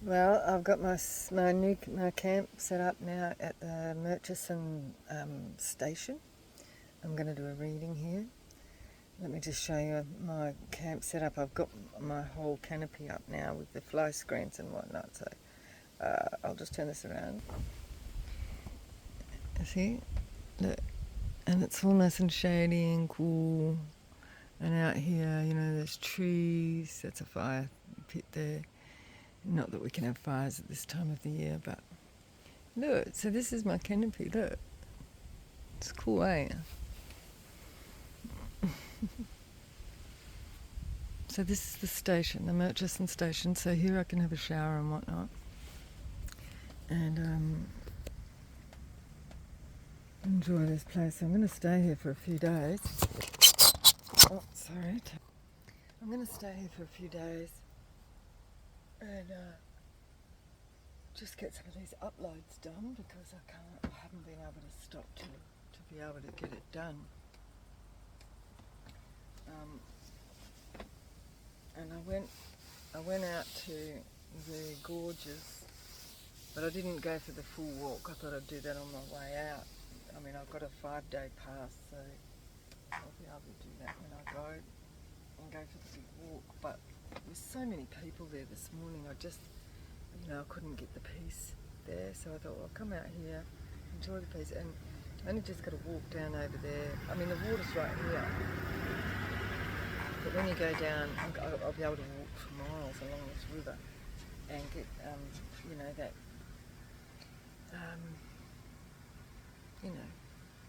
Well, I've got my camp set up now at the Murchison station. I'm going to do a reading here. Let me just show you my camp set up. I've got my whole canopy up now with the fly screens and whatnot. So I'll just turn this around. See, look, and it's all nice and shady and cool. And out here, there's trees. That's a fire pit there. Not that we can have fires at this time of the year, but look, so this is my canopy, look. It's cool, eh? So this is the station, the Murchison station. So here I can have a shower and whatnot. And enjoy this place. I'm going to stay here for a few days. Oh, sorry. I'm going to stay here for a few days and just get some of these uploads done because I haven't been able to stop to be able to get it done. And I went out to the gorges, but I didn't go for the full walk. I thought I'd do that on my way out. I mean, I've got a 5-day pass, so I'll be able to do that when I go and go for the big walk. But there's so many people there this morning. I just, I couldn't get the peace there, so I thought, well, I'll come out here, enjoy the peace, and I only just got to walk down over there. I mean, the water's right here, but when you go down, I'll be able to walk for miles along this river and get, that,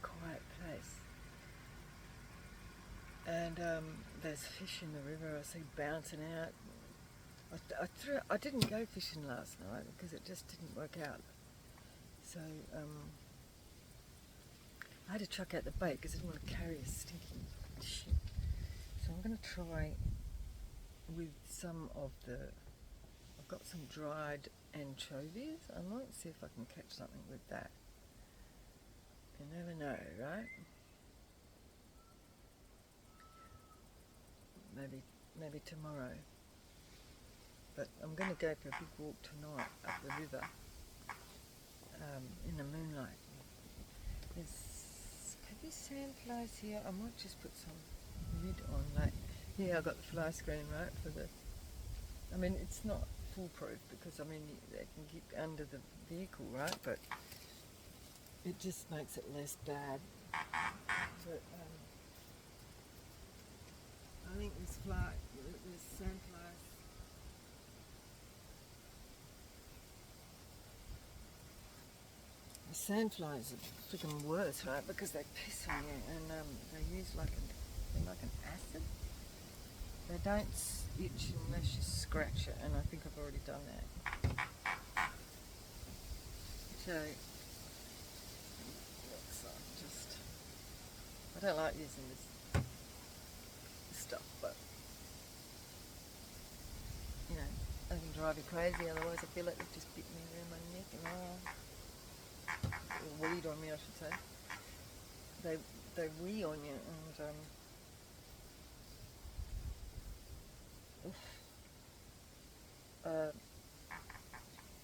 quiet place. And there's fish in the river I see bouncing out. I didn't go fishing last night because it just didn't work out. So I had to chuck out the bait because I didn't want to carry a stinking shit. So I'm going to try with some of I've got some dried anchovies. I might see if I can catch something with that. You never know, right? Maybe tomorrow. But I'm going to go for a big walk tonight up the river in the moonlight. Have you sandflies here? I might just put some lid on. I've got the fly screen, right, I mean, it's not foolproof because, they can get under the vehicle, right, but it just makes it less bad. But I think this sandflies. The sandflies are freaking worse, right? Because they piss on you and they use like an acid. They don't itch unless you scratch it, and I think I've already done that. So, I don't like using this stuff, but I can drive you crazy. Otherwise, I feel like they've just bit me around my neck and or weed on me, I should say. They wee on you and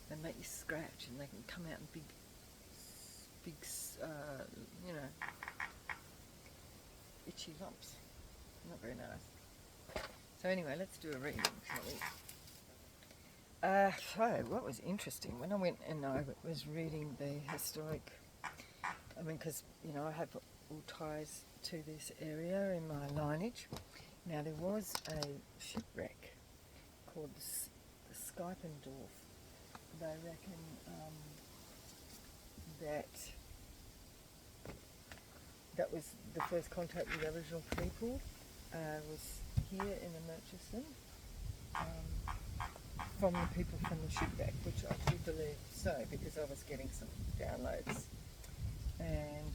they make you scratch, and they can come out in big, itchy lumps. Not very nice. So anyway, let's do a reading, shall we? So what was interesting when I went and I was reading the historic. Because I have all ties to this area in my lineage. Now there was a shipwreck called the Skypendorf. They reckon that was the first contact with Aboriginal people. Was here in the Murchison from the people from the shipwreck, which I do believe so because I was getting some downloads. And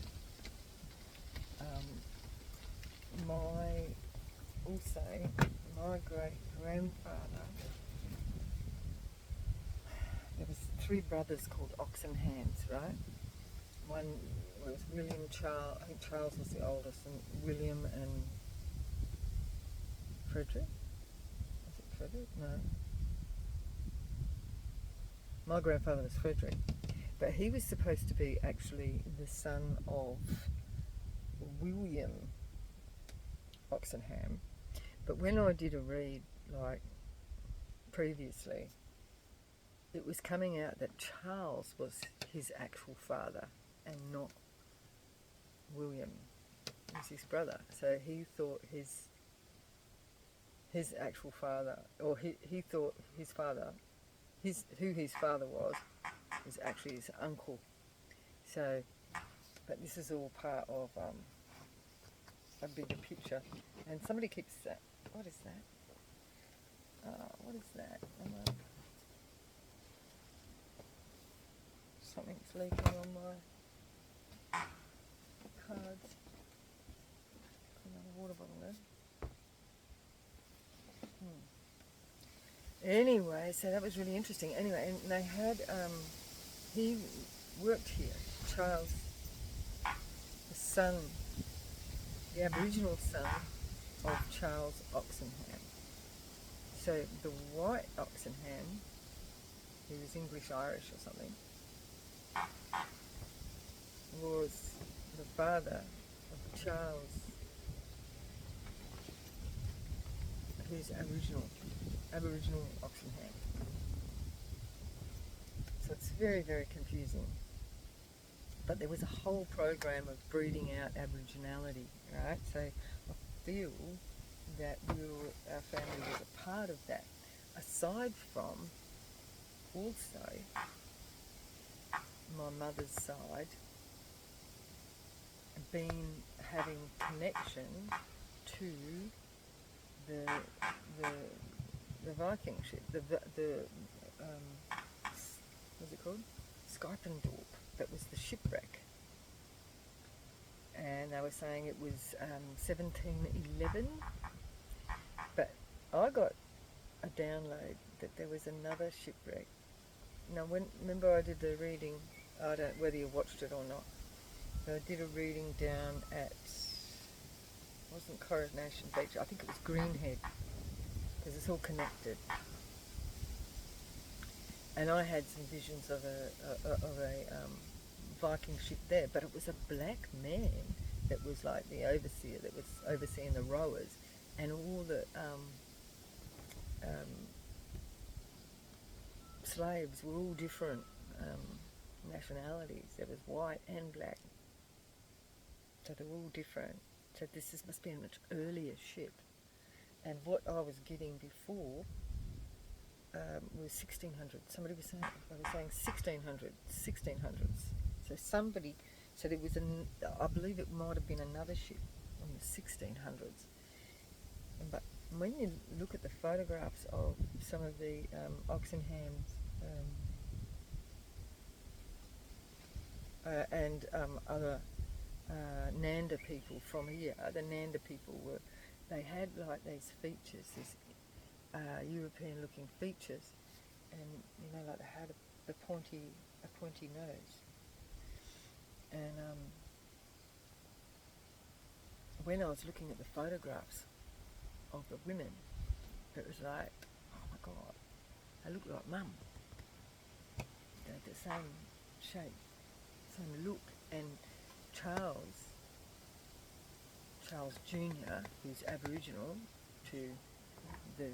my great-grandfather, there was 3 brothers called Oxenhands, right? One was Charles, I think Charles was the oldest, and William and Frederick? Was it Frederick? No. My grandfather was Frederick, but he was supposed to be actually the son of William Oxenham. But when I did a read, like previously, it was coming out that Charles was his actual father and not William. He was his brother. So he thought his actual father, or he thought his father, who his father was actually his uncle. So, but this is all part of a bigger picture. And somebody keeps that. What is that? What is that? Something's leaking on my cards. Another water bottle there. Anyway, so that was really interesting. Anyway, and they had, he worked here, Charles, the son, the Aboriginal son of Charles Oxenham. So the white Oxenham, he was English-Irish or something, was the father of Charles, who's Aboriginal Oxenham. So it's very, very confusing. But there was a whole program of breeding out Aboriginality, right? So I feel that our family was a part of that. Aside from also my mother's side having connection to the Viking ship, what's it called? Skypendorp, that was the shipwreck. And they were saying it was 1711, but I got a download that there was another shipwreck. Now, remember I did the reading, I don't know whether you watched it or not, but I did a reading down at, it wasn't Coronation Beach, I think it was Greenhead, because it's all connected. And I had some visions of a Viking ship there, but it was a black man that was like the overseer, that was overseeing the rowers, and all the slaves were all different nationalities. There was white and black, so they were all different. So must be a much earlier ship. And what I was getting before was 1600. Somebody was saying, I was saying 1600s. So there was I believe it might have been another ship in the 1600s. But when you look at the photographs of some of the Oxenhams and other Nanda people from here, the Nanda people they had like these features, these European-looking features, and like they had a pointy nose. And when I was looking at the photographs of the women, it was like, oh my God, they look like Mum. They had the same shape, same look. And Charles Jr., who's Aboriginal to the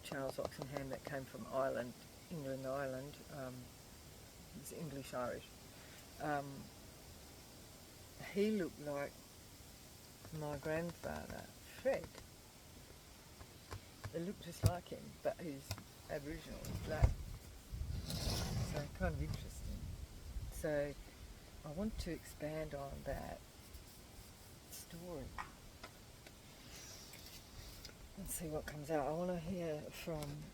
Charles Oxenham that came from Ireland, England, Ireland, he's English-Irish. He looked like my grandfather, Fred. They looked just like him, but he's Aboriginal, he's black. So kind of interesting. So I want to expand on that story and see what comes out. I want to hear from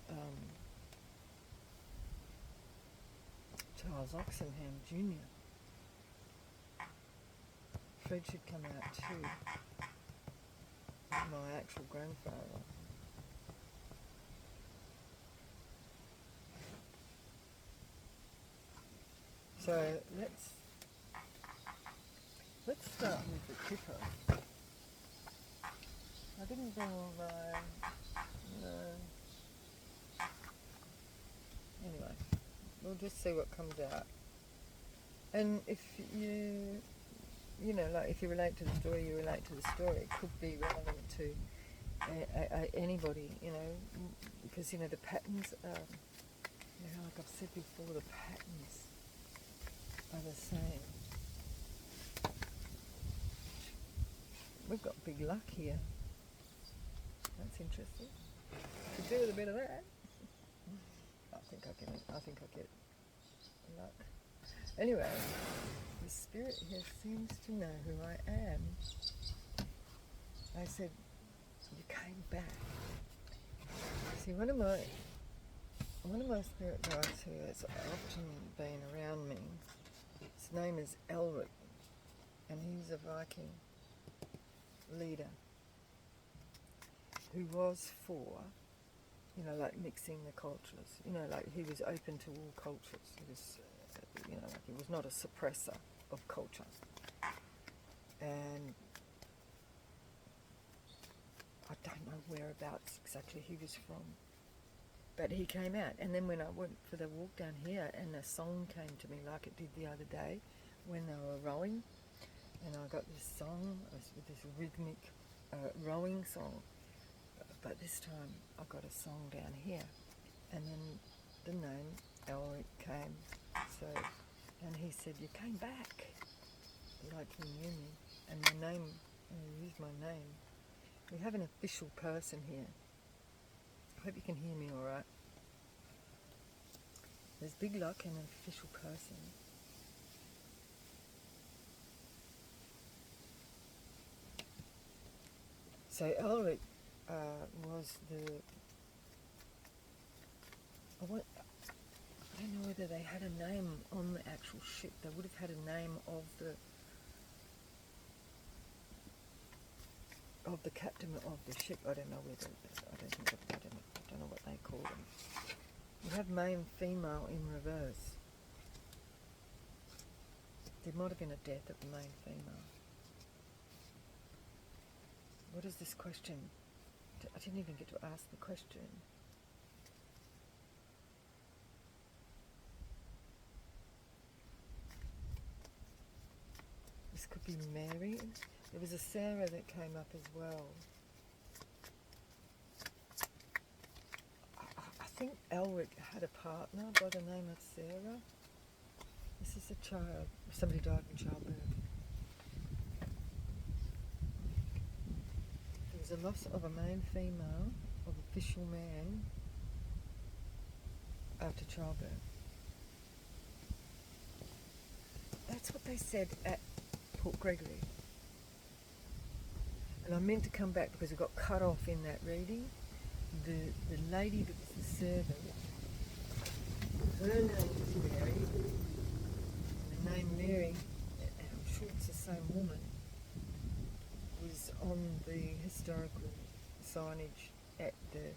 Charles Oxenham Jr. Fred should come out too. My actual grandfather. So let's start with the kipper. I didn't bring all my... No. Anyway, We'll just see what comes out. And if you know, like if you relate to the story, you relate to the story. It could be relevant to anybody, you know, because, you know, the patterns are, you know, like I've said before, the patterns are the same. We've got big luck here. That's interesting. Could do with a bit of that. I think I get luck. Anyway, the spirit here seems to know who I am. I said, you came back. See, one of my spirit guides who has often been around me, his name is Elric, and he's a Viking leader who was for, you know, like mixing the cultures. You know, like he was open to all cultures. He was, you know, like he was not a suppressor of culture. And I don't know whereabouts exactly he was from, but he came out. And then when I went for the walk down here, and a song came to me like it did the other day when they were rowing, and I got this song, this rhythmic rowing song, but this time I got a song down here, and then the name Elric came. So, and he said, you came back, like he knew me, and my name, he used my name. We have an official person here. I hope you can hear me all right. There's big luck and an official person. So Elric was the... I don't know whether they had a name on the actual ship. They would have had a name of the captain of the ship. I don't know whether... I don't know what they call them. You have male and female in reverse. There might have been a death of the male and female. What is this question? I didn't even get to ask the question. This could be Mary. There was a Sarah that came up as well. I think Elric had a partner by the name of Sarah. This is a child. Somebody died in childbirth. There was a loss of a male and female, of official man, after childbirth. That's what they said at Port Gregory. And I meant to come back because it got cut off in that reading. The lady that was the servant, her name was Mary. And the name Mary, and I'm sure it's the same woman, was on the historical signage at the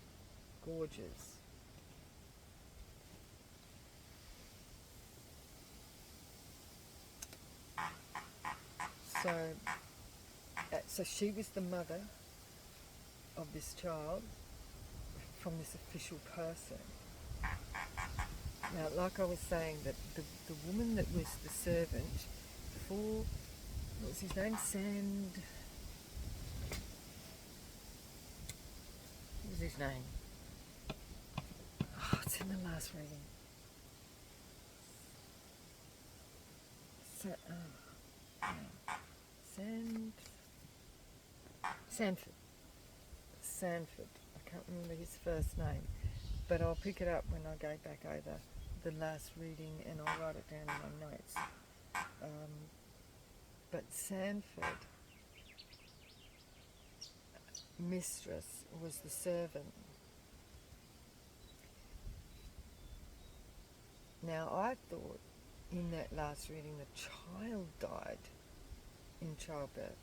gorges. So she was the mother of this child from this official person. Now, like I was saying, that the woman that was the servant for, what was his name? What was his name? Oh, it's in the last reading. Sanford. I can't remember his first name, but I'll pick it up when I go back over the last reading and I'll write it down in my notes. But Sanford, mistress, was the servant. Now I thought in that last reading the child died in childbirth,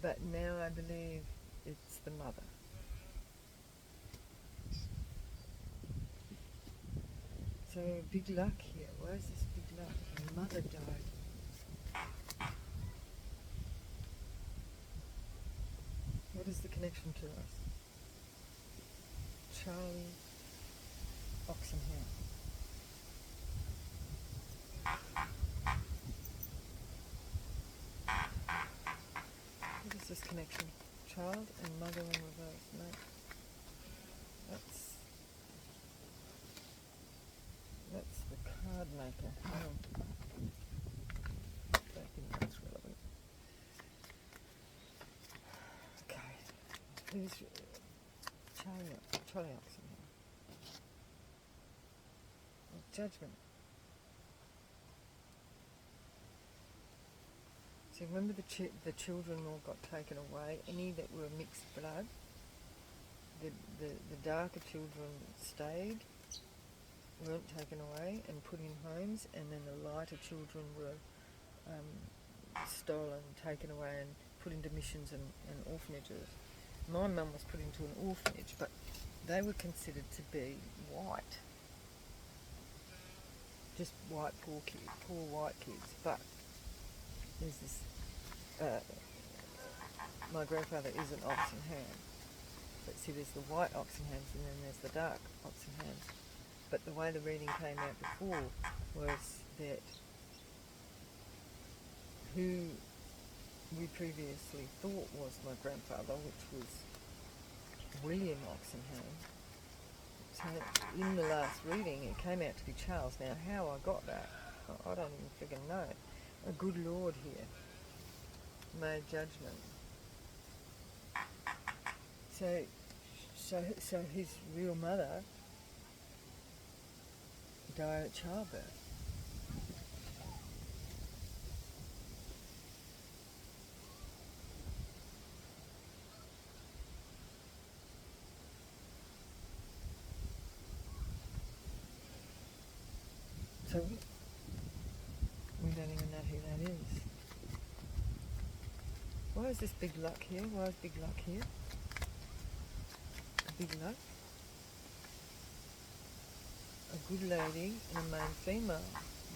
but now I believe it's the mother. So big luck here. Why is this big luck? The mother died. What is the connection to us? Charlie Oxenham. making. Child and mother in reverse. No. That's the card maker. Oh. Don't think that's relevant. Okay. Who's Charlie Oxenham? Judgment. So remember the children all got taken away. Any that were mixed blood, the darker children stayed, weren't taken away and put in homes, and then the lighter children were stolen, taken away and put into missions and orphanages. My mum was put into an orphanage, but they were considered to be white. Just white, poor white kids. But there's this, my grandfather is an Oxenham. But see, there's the white Oxenhams and then there's the dark Oxenhams. But the way the reading came out before was that who we previously thought was my grandfather, which was William Oxenham. So in the last reading it came out to be Charles. Now how I got that, I don't even friggin' know. A good Lord here made judgment. So his real mother died at childbirth. So we don't even know who that is. Why is this Big Luck here? Why is Big Luck here? Big Luck? A good lady and a main female.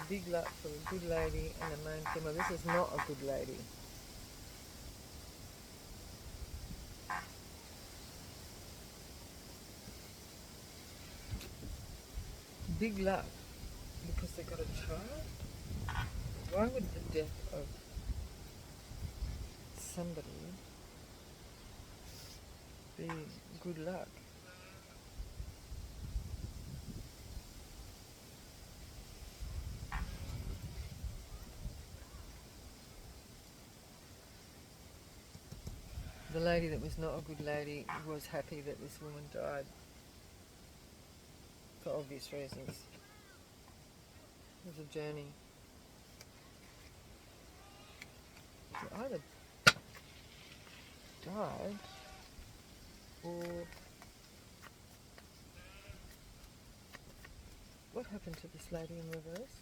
Big Luck for a good lady and a main female. This is not a good lady. Big Luck because they got a child? Why would the death of somebody be good luck? The lady that was not a good lady was happy that this woman died for obvious reasons. It was a journey. She either died or what happened to this lady in reverse?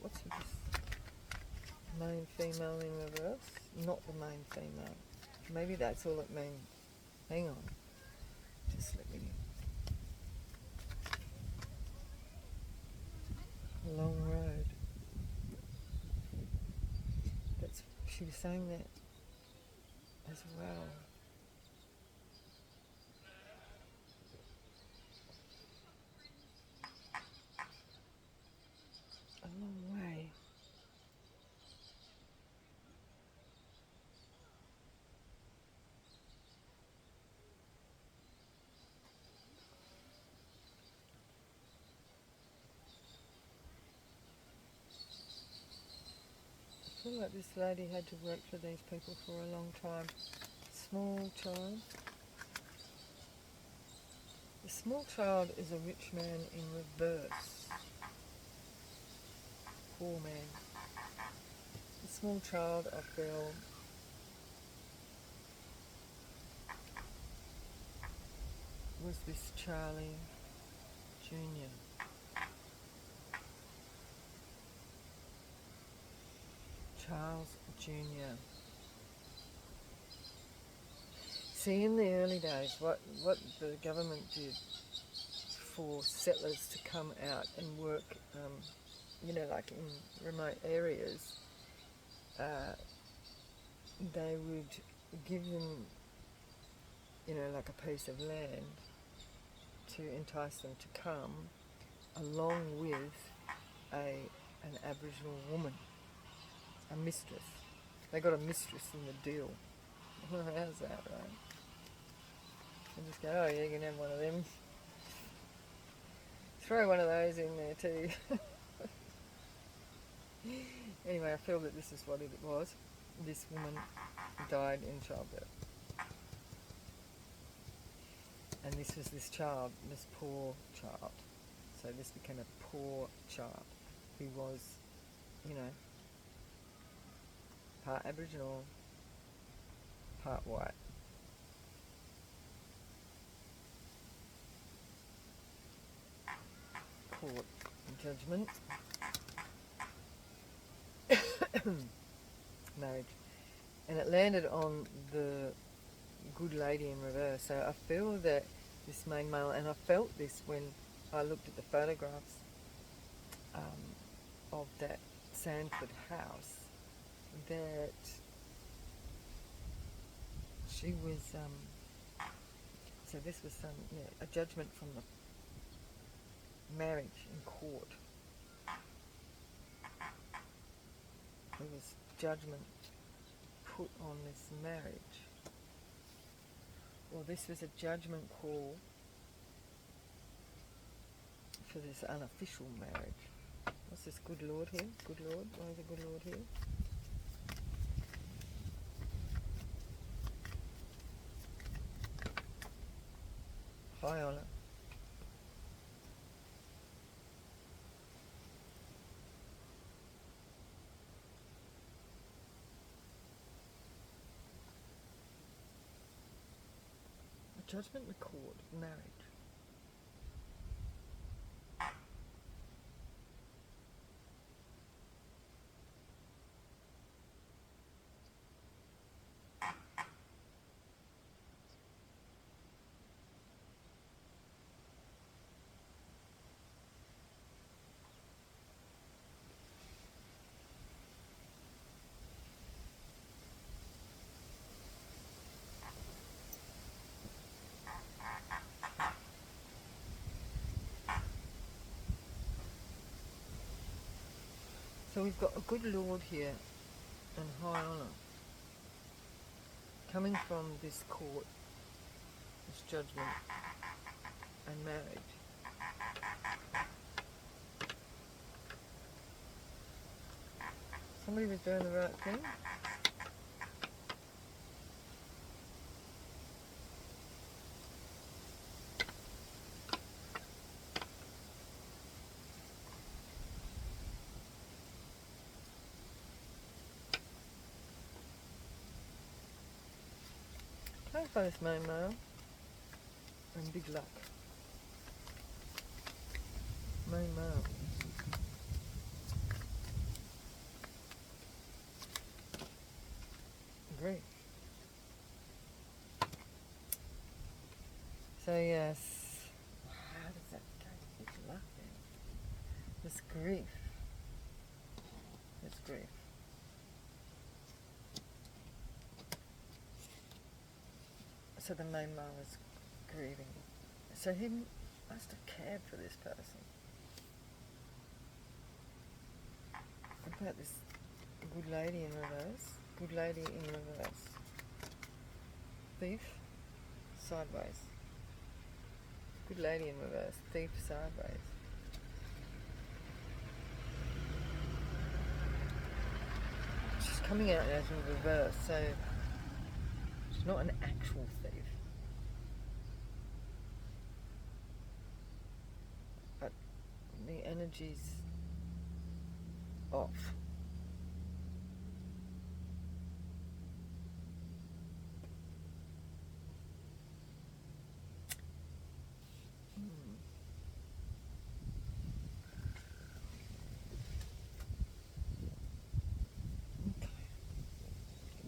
What's with this main female in reverse? Not the main female. Maybe that's all it means. Hang on. Just let me... A long road. She was saying that as well. A long way. I feel like this lady had to work for these people for a long time. Small child. The small child is a rich man in reverse. Poor man. The small child, I feel, was this Charlie Jr. Charles Jr. See, in the early days, what the government did for settlers to come out and work, like in remote areas, they would give them, like a piece of land to entice them to come, along with an Aboriginal woman, a mistress. They got a mistress in the deal. How's that, right? And just go, oh yeah, you can have one of them. Throw one of those in there too. Anyway, I feel that this is what it was. This woman died in childbirth. And this was this child, this poor child. So this became a poor child who was, you know, part Aboriginal, part white. Court judgment. Marriage. And it landed on the good lady in reverse. So I feel that this main male, and I felt this when I looked at the photographs of that Sandford house, that she was, so this was a judgment from the marriage in court. There was judgment put on this marriage. Well, this was a judgment call for this unofficial marriage. What's this good Lord here? Good Lord? Why is the good Lord here? High honour. A judgment record, marriage. So we've got a good Lord here and high honour coming from this court, this judgment and marriage. Somebody was doing the right thing. Clarify this main male and big luck. Main male. Great. So yes, how does that go? Big luck then. This grief. This grief. So the main male is grieving. So he must have cared for this person. What about this good lady in reverse? Good lady in reverse. Thief, sideways. Good lady in reverse. Thief, sideways. She's coming out as in reverse, so she's not an actual thief. But the energy's off.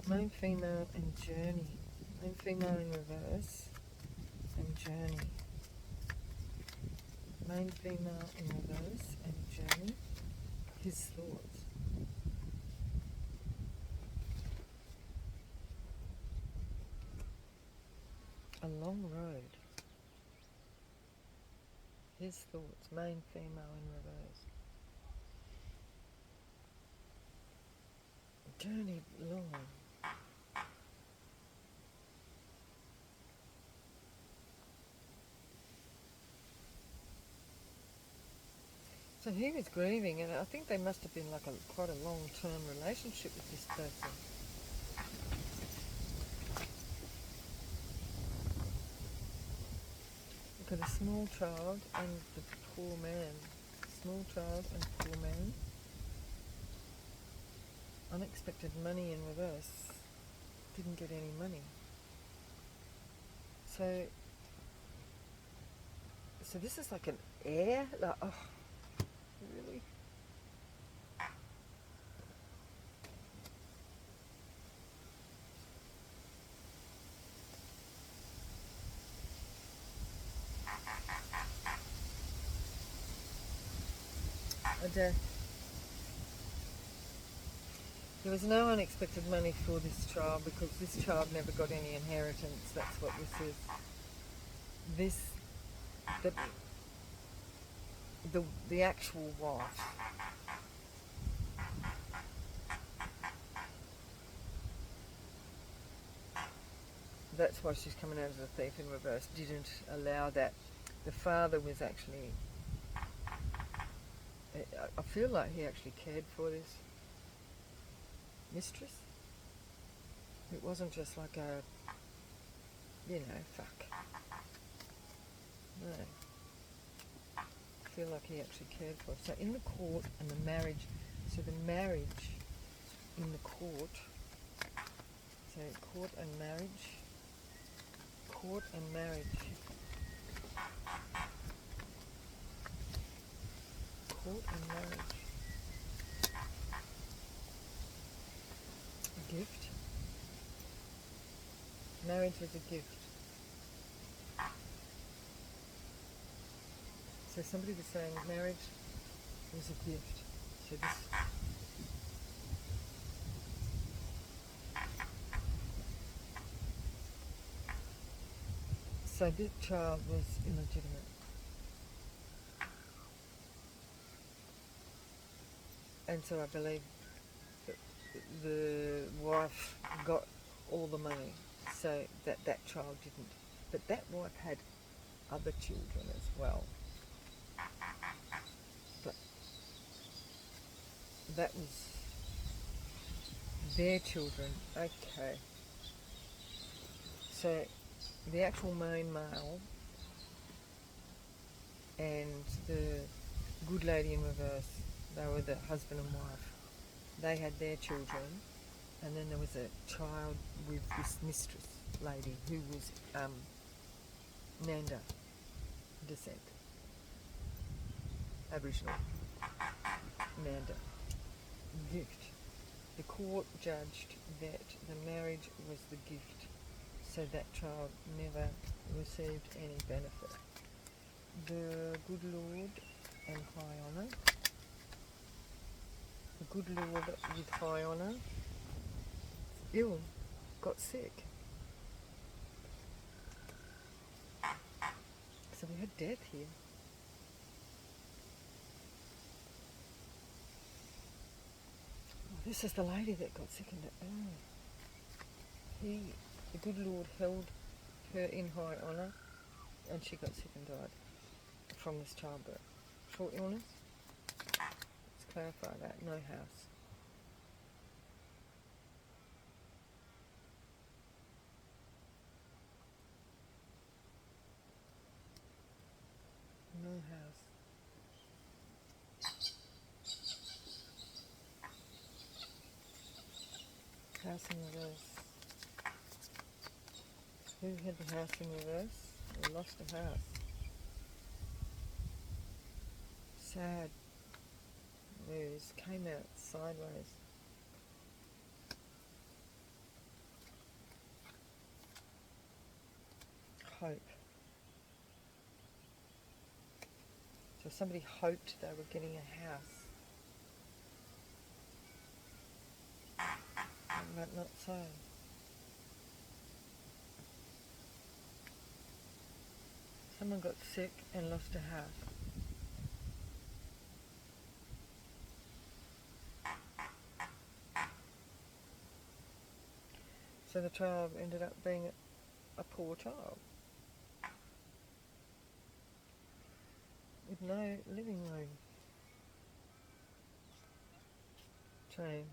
Main female and journey. Main female in reverse and journey. Main female in reverse and journey. His thoughts. A long road. His thoughts. Main female in reverse. Journey long. So he was grieving, and I think they must have been like quite a long-term relationship with this person. Look at a small child and the poor man. Small child and poor man. Unexpected money in reverse. Didn't get any money. So this is like an heir? Like, oh, really? There was no unexpected money for this child because this child never got any inheritance. That's what this is. The actual wife. That's why she's coming out as a thief in reverse. Didn't allow that. The father was actually. I feel like he actually cared for this mistress. It wasn't just like a, fuck. No. I feel like he actually cared for her. So in the court and the marriage, so the marriage in the court, so court and marriage, court and marriage, court and marriage, a gift. Marriage was a gift. So somebody was saying marriage was a gift. So this. So this child was illegitimate. And so I believe that the wife got all the money, so that child didn't. But that wife had other children as well. But that was their children. Okay. So the actual main male and the good lady in reverse, they were the husband and wife. They had their children, and then there was a child with this mistress lady who was Nanda descent, Aboriginal Nanda. Gift. The court judged that the marriage was the gift, so that child never received any benefit. The good Lord and high honour. The good Lord with high honour, ill, got sick. So we had death here. Oh, this is the lady that got sick and the good Lord held her in high honour and she got sick and died from this childbirth. Short illness. Let's clarify that. No house. No house. House in reverse. Who had the house in reverse? We lost a house. Sad news. Came out sideways. Hope. So somebody hoped they were getting a house. But not so. Someone got sick and lost a house. So the child ended up being a poor child with no living room. change.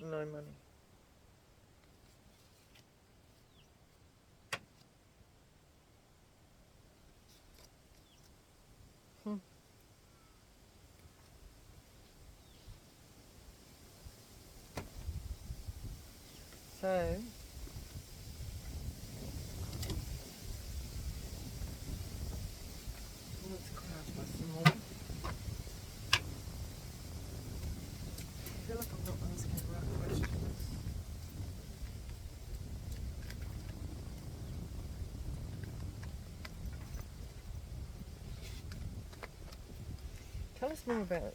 No money. So, let's clarify some more. I feel like I'm not asking the right questions. Tell us more about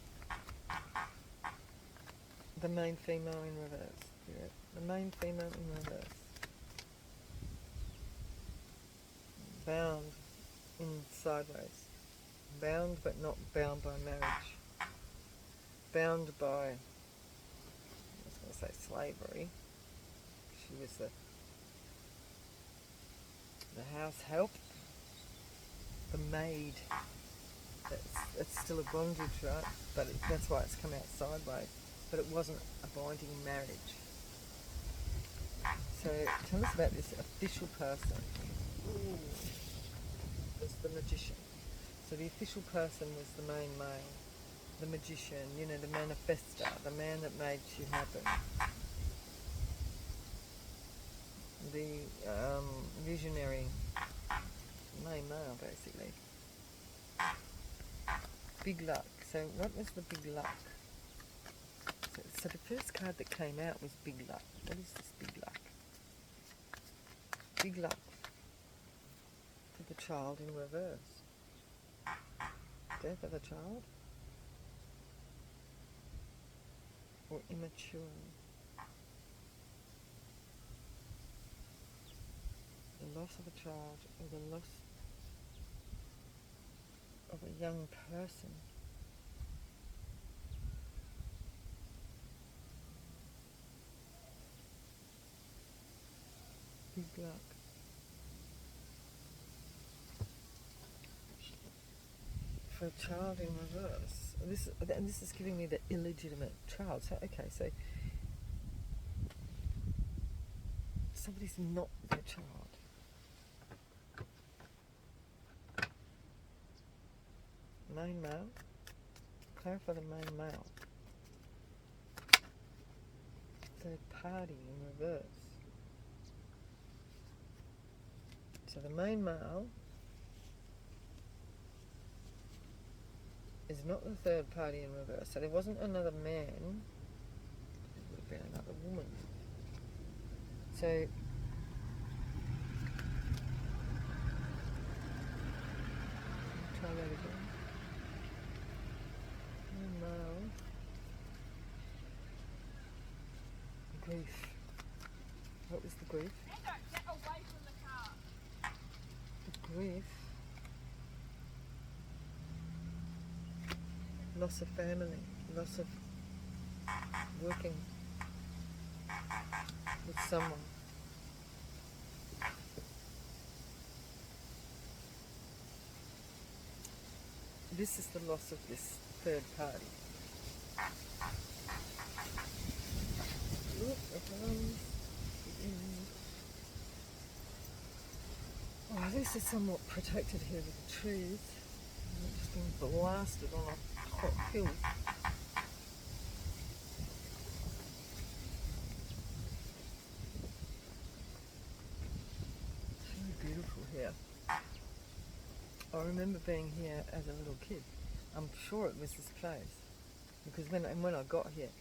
the main female in reverse. The main female in reverse. Bound in sideways. Bound but not bound by marriage. Bound by, I was going to say slavery. She was the house help, the maid. It's still a bondage, right? But that's why it's come out sideways. But it wasn't a binding marriage. So tell us about this official person. Was the magician. So the official person was the main male, the magician, the manifestor, the man that made shit happen. The visionary, main male, basically. Big luck. So what was the big luck? So the first card that came out was big luck. What is this big luck? Big luck for the child in reverse. Death of a child? Or immature? The loss of a child or the loss of a young person. Big luck. For a child in reverse. This is giving me the illegitimate child. So so somebody's not their child. Main male. Clarify the main male. Third party in reverse. So the main male is not the third party in reverse. So there wasn't another man. There would have been another woman. So try that again. Male. Grief. What was the grief? Get away from the car. The grief. Loss of family. Loss of working with someone. This is the loss of this third party. Oh, this is somewhat protected here with the trees. It's just been blasted on a hot hill. It's really beautiful here. I remember being here as a little kid. I'm sure it was this place. Because when I got here,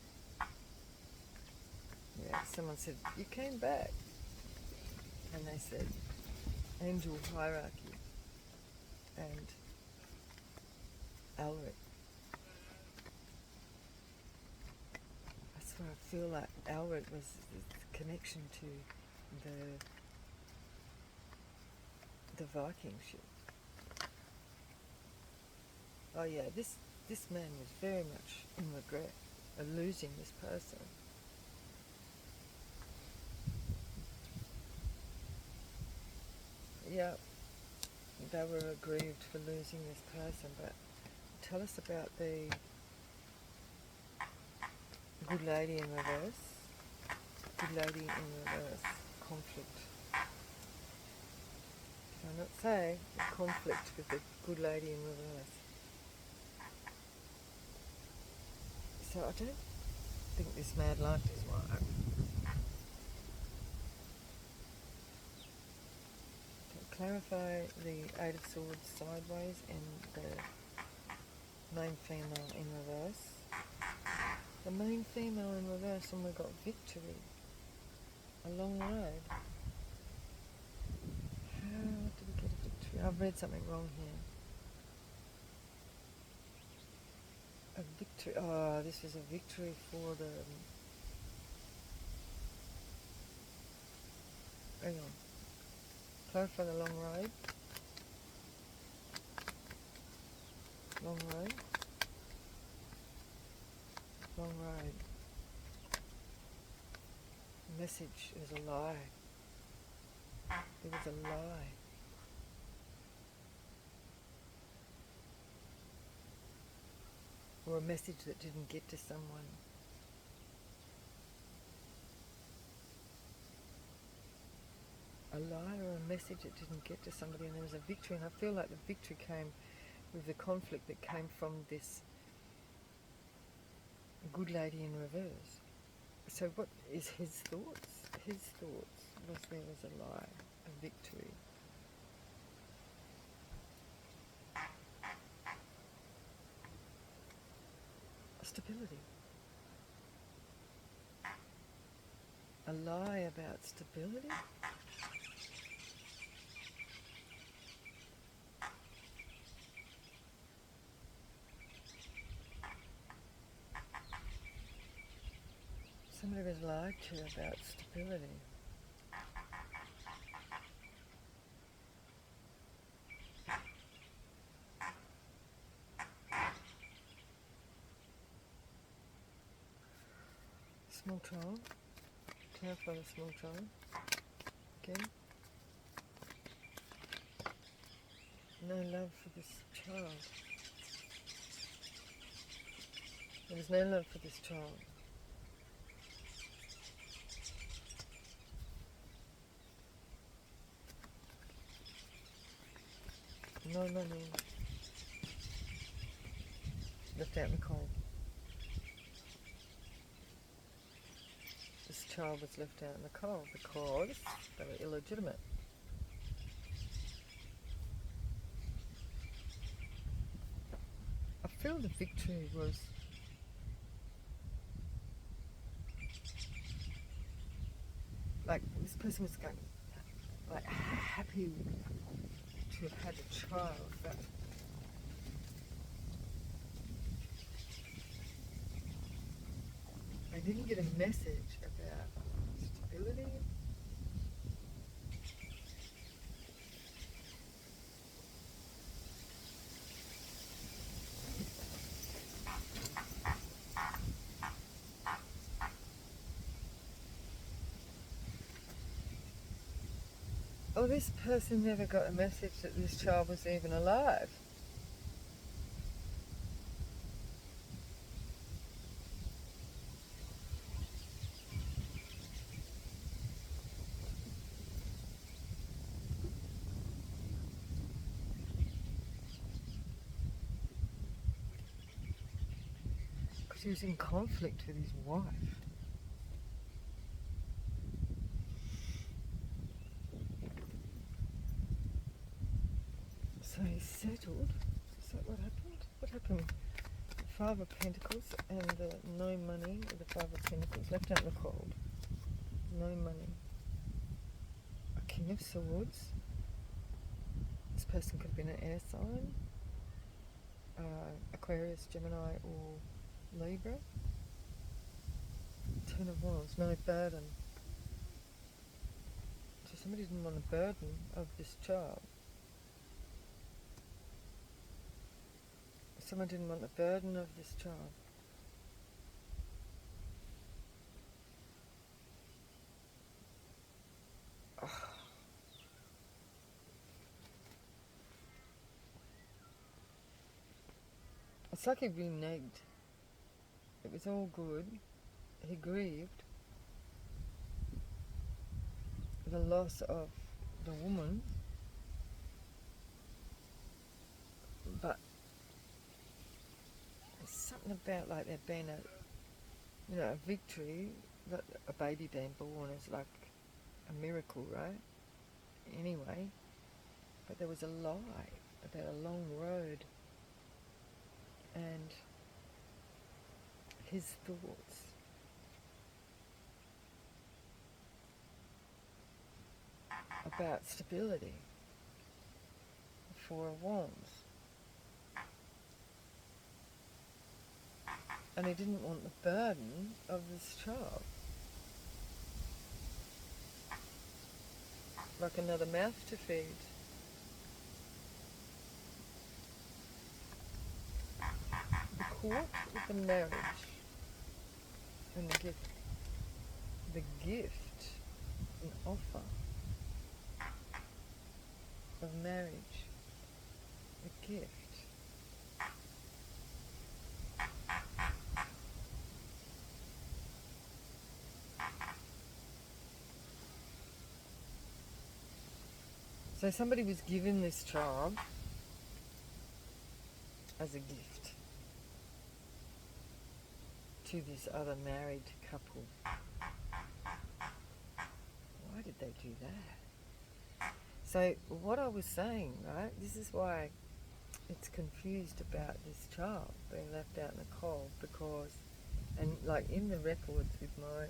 someone said, "You came back." And they said, angel hierarchy and Alric. That's where I feel like Alric was the connection to the Viking ship. Oh yeah, this man was very much in regret of losing this person. Yeah, they were aggrieved for losing this person, but tell us about the good lady in reverse. Good lady in reverse. Conflict. Did I not say the conflict with the good lady in reverse? So I don't think this mad life is right. To clarify the Eight of Swords sideways and the main female in reverse. The main female in reverse, and we've got victory. A long road. How did we get a victory? I've read something wrong here. A victory. Oh, this was a victory for the. Hang on. Clarify the long road. Long road. Long road. The message is a lie. It was a lie. Or a message that didn't get to someone. A lie or a message that didn't get to somebody, and there was a victory, and I feel like the victory came with the conflict that came from this good lady in reverse. So what is his thoughts? His thoughts was there was a lie, a victory. Stability. A lie about stability? Somebody was lied to about stability. Small child. Clarify the small child. Again. No love for this child. There was no love for this child. No money. Left out in the cold. This child was left out in the cold because they were illegitimate. I feel the victory was like this person was going like happy to have had a child, but I didn't get a message about stability. Oh, this person never got a message that this child was even alive. Because he was in conflict with his wife. So he settled. Is that what happened? What happened? The Five of Pentacles and the no money with the Five of Pentacles. Left out in the cold. No money. A King of Swords. This person could have been an air sign. Aquarius, Gemini or Libra. Ten of Wands. No burden. So somebody didn't want a burden of this child. Someone didn't want the burden of this child. Oh. It's like he reneged. It was all good. He grieved the loss of the woman, but there's something about like there being a victory, that a baby being born is like a miracle, right? Anyway, but there was a lie about a long road and his thoughts. About stability, Four of Wands. And he didn't want the burden of this child. Like another mouth to feed. The court with the marriage and the gift. The gift, an offer of marriage. A gift. So somebody was given this child as a gift to this other married couple. Why did they do that? So what I was saying, right, this is why it's confused about this child being left out in the cold, because, and like in the records with my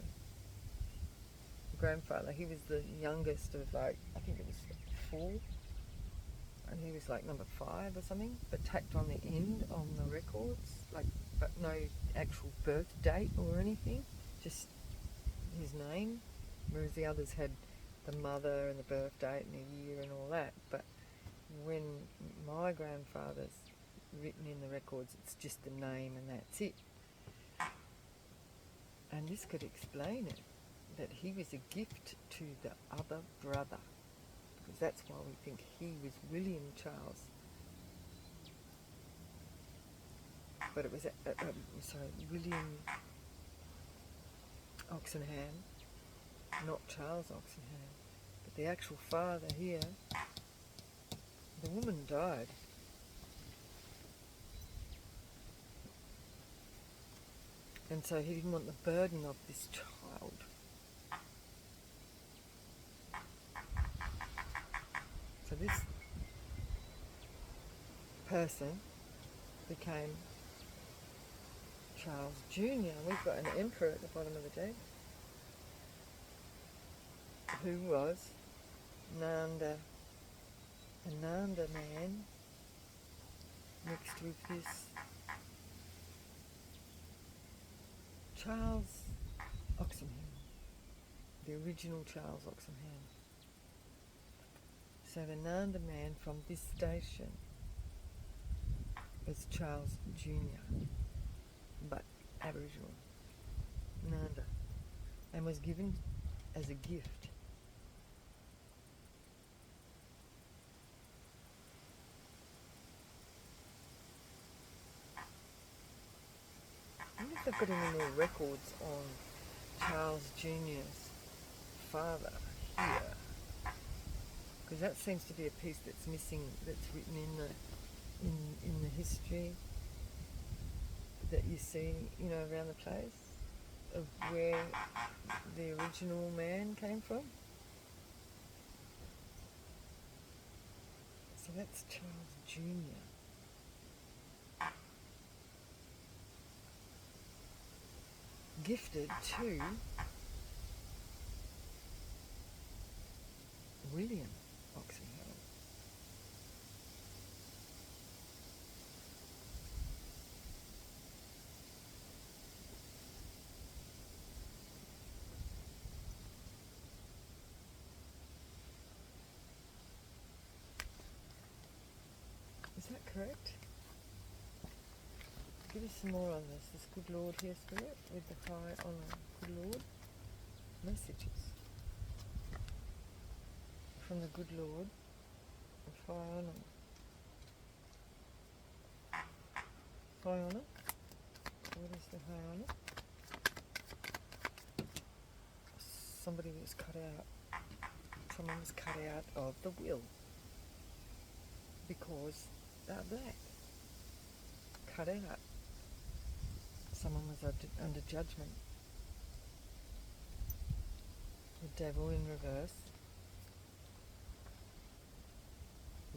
grandfather, he was the youngest of like, I think it was 4, and he was like number 5 or something, but tacked on the end on the records, like, but no actual birth date or anything, just his name, whereas the others had the mother and the birth date and the year and all that. But when my grandfather's written in the records, it's just the name and that's it. And this could explain it, that he was a gift to the other brother, because that's why we think he was William Charles. But it was, William Oxenham, not Charles Oxenham. But the actual father here, the woman died. And so he didn't want the burden of this child. So this person became Charles Jr. We've got an emperor at the bottom of the deck, who was Nanda, a Nanda man mixed with this Charles Oxenham, the original Charles Oxenham. So the Nanda man from this station was Charles Jr., but Aboriginal, Nanda, and was given as a gift. I wonder if they've got any more records on Charles Jr.'s father here, because that seems to be a piece that's missing, that's written in the history that you see, around the place, of where the original man came from. So that's Charles Jr. Gifted to William Oxenham. Is that correct? Give us some more on this. This good Lord here, Spirit, with the high honour. Good Lord. Messages from the good Lord of high honour. high on it. What is the high on it? Somebody was cut out. Someone was cut out of the will because they're black. Cut out. Someone was under judgment. The devil in reverse.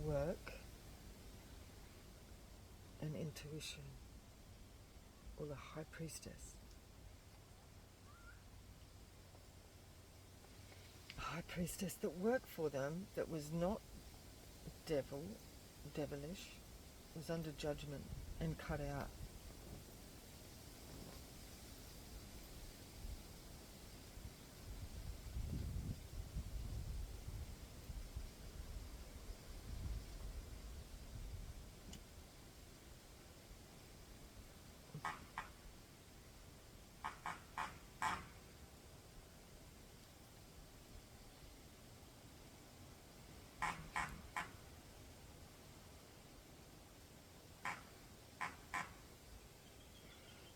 Work and intuition, or the high priestess. A high priestess that worked for them, that was not devilish, was under judgment and cut out.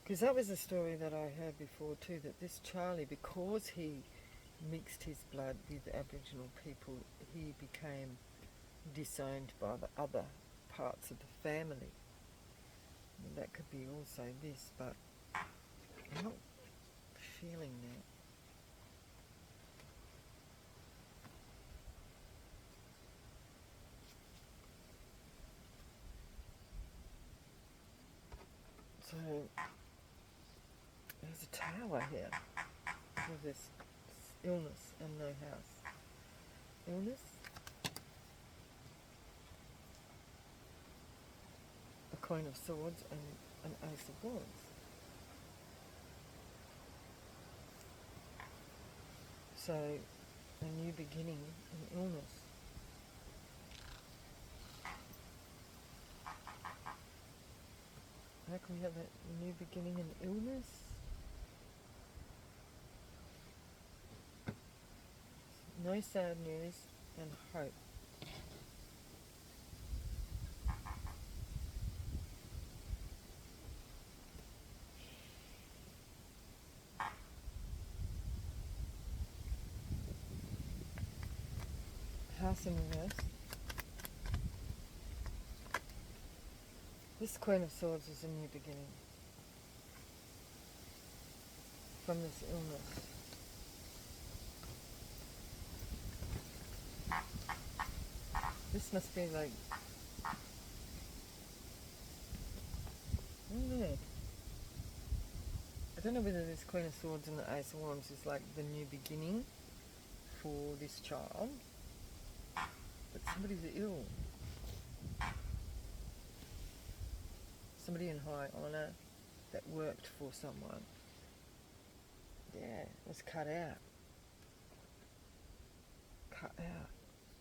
Because that was a story that I heard before too, that this Charlie, because he mixed his blood with Aboriginal people, he became disowned by the other parts of the family. And that could be also this, but I'm not feeling that. So there's a tower here with this illness and no house. Illness, a Queen of Swords and an Ace of Wands. So a new beginning in illness. How can we have that new beginning in illness? No sad news and hope. House in reverse. This Queen of Swords is a new beginning from this illness. This must be like, I don't know. I don't know whether this Queen of Swords and the Ace of Wands is like the new beginning for this child, but somebody's ill. Somebody in high honour that worked for someone, was cut out. Cut out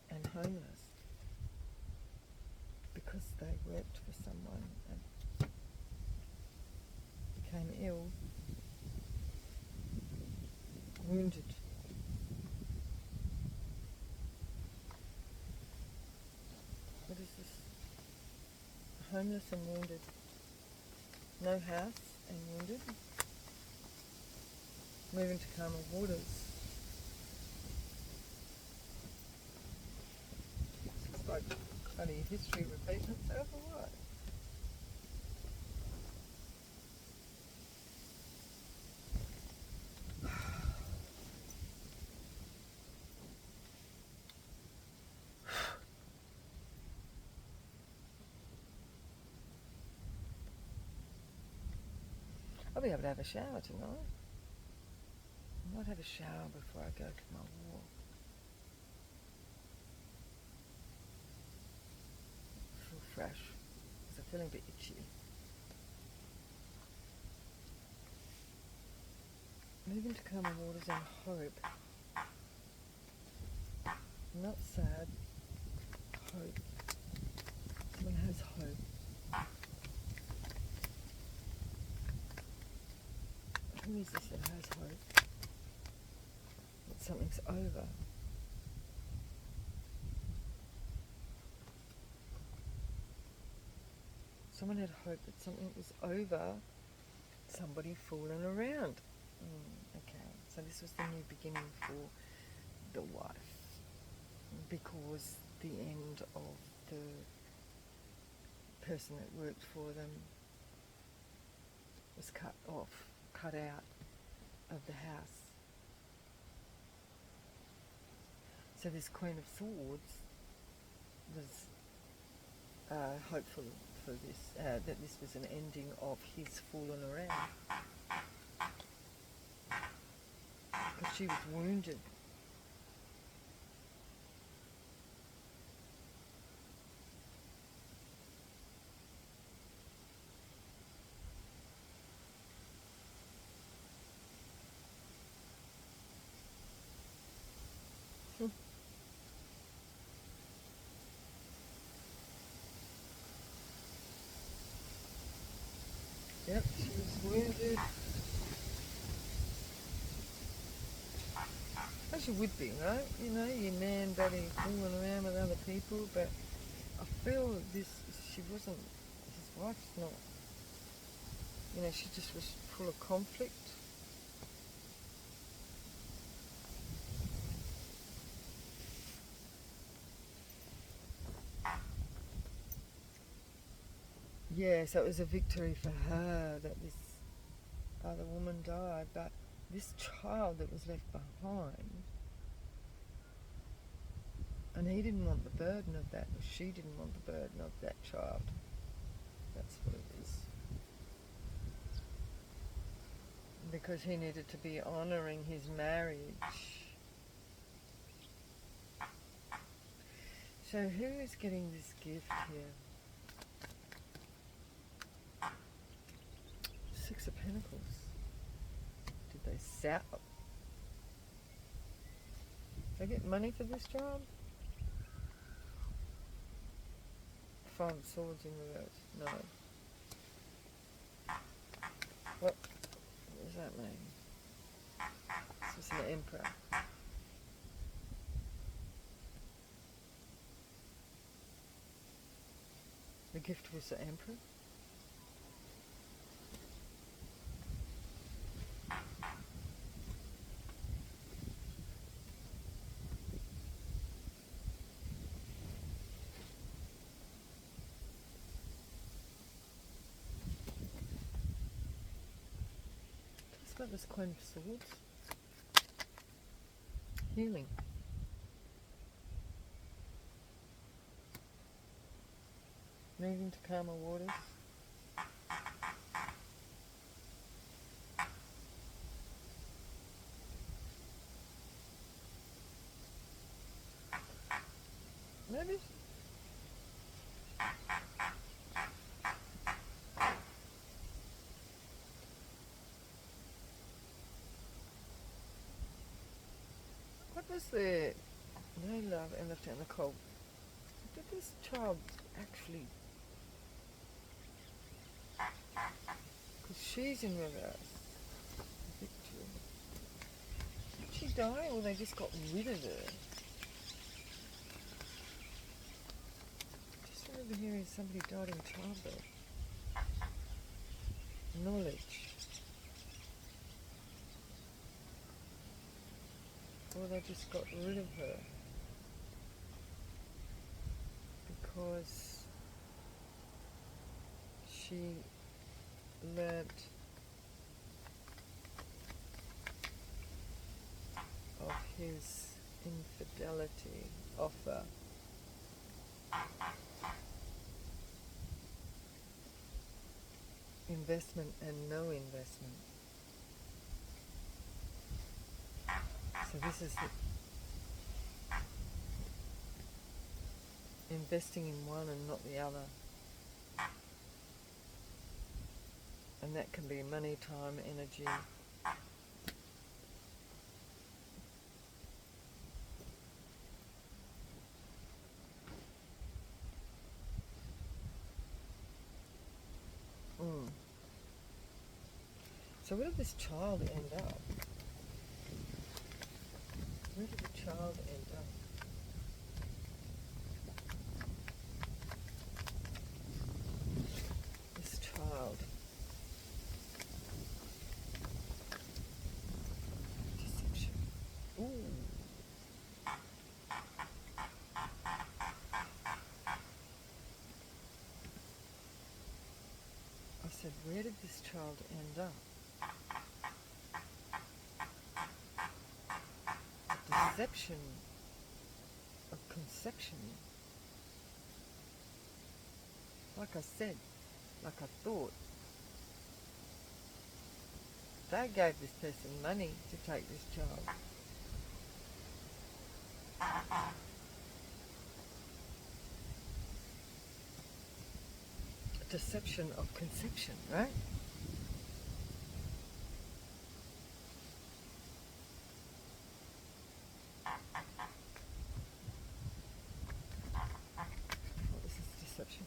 and homeless because they worked for someone and became ill, wounded. What is this? Homeless and wounded. No house and wounded. Moving to calmer waters. It's like funny history repeating itself or what? I'll be able to have a shower tonight. I might have a shower before I go to my walk. I feel fresh, because I'm feeling a bit itchy. Moving to calmer waters and hope. Not sad, hope. Someone has hope. Who is this that has hope? That something's over. Someone had hoped that something was over somebody fooling around. Okay, so this was the new beginning for the wife, because the end of the person that worked for them was cut out of the house. So this Queen of Swords was hopeful for this, that this was an ending of his fooling around. Because she was wounded. Yep, she was wounded. As you would be, right? You know, your man bloody fooling around with other people, but I feel she wasn't, his wife's not, you know, she just was full of conflict. Yeah, so it was a victory for her that this other woman died, but this child that was left behind, and he didn't want the burden of that, or she didn't want the burden of that child. That's what it is. Because he needed to be honouring his marriage. So who is getting this gift here? Six of Pentacles. Did they sell? Did they get money for this job? Five of Swords in reverse. No. What does that mean? This is an Emperor. The gift was the Emperor? What was Queen of Swords? Healing. Moving to calmer waters. Maybe. What was the no love and left out in the cold? Did this child actually? Because she's in reverse. Victory. Did she die, or they just got rid of her? Just remember hearing somebody died in childbirth. Knowledge. Or they just got rid of her. Because she learnt of his infidelity offer. Investment and no investment. So this is investing in one and not the other. And that can be money, time, energy. So where did this child end up? Where did the child end up? said, where did this child end up? A deception of conception. Like I said, like I thought. They gave this person money to take this child. A deception of conception, right? What is this deception?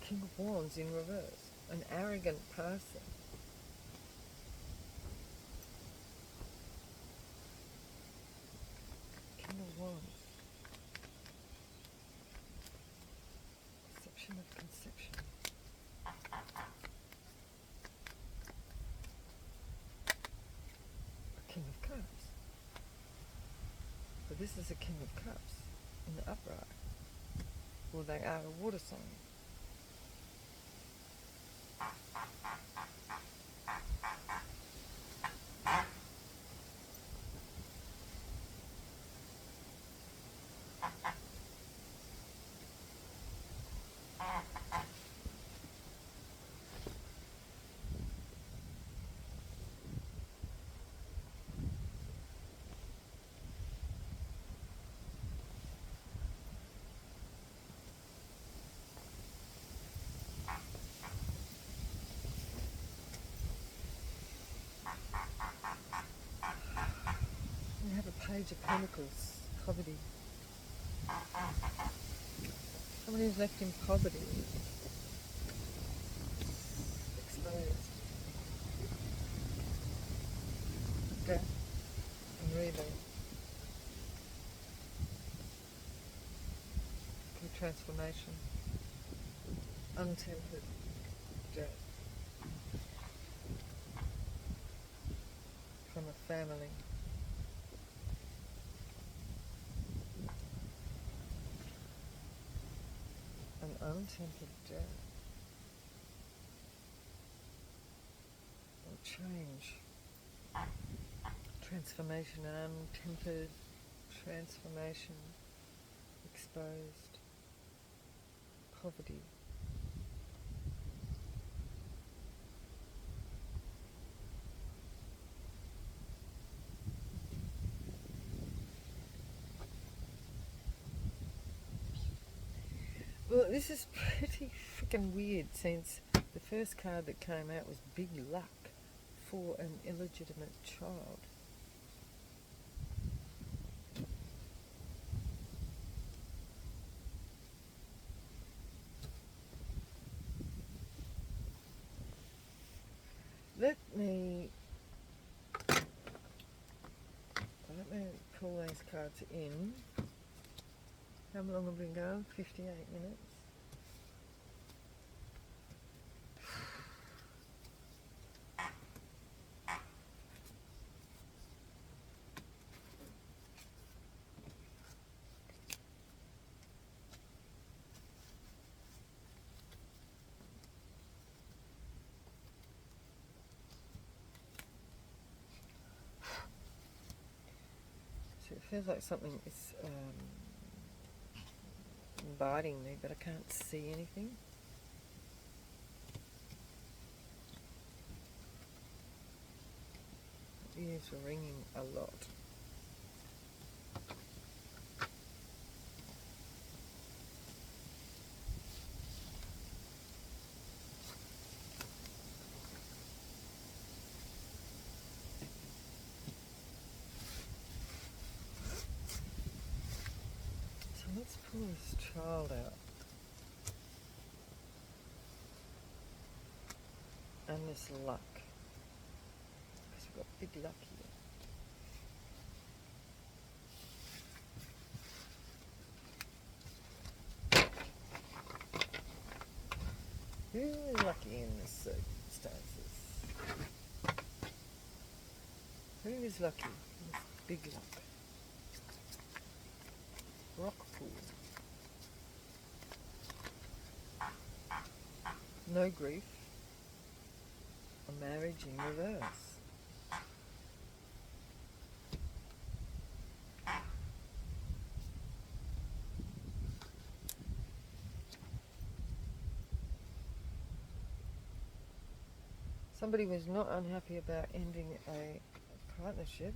King of Wands in reverse. An arrogant person. King of Wands. Deception of conception. A King of Cups. But this is a King of Cups in the upright. Well, they are a water sign. We have a Page of Pentacles, poverty. Somebody who's left in poverty, exposed, death and rebirth, transformation, untempered death from a family. An untempered death or change, transformation, an untempered transformation, exposed, poverty. Well, this is pretty freaking weird since the first card that came out was Big Luck for an illegitimate child. Let me pull these cards in. How long have we been going? 58 minutes. So it feels like something is biting me, but I can't see anything. Ears are ringing a lot. So let's pull this child out. And this luck. Because we've got big luck here. Who's lucky in this circumstances? Who is lucky in this big luck? Rock pool. No grief. marriage in reverse. Somebody was not unhappy about ending a partnership.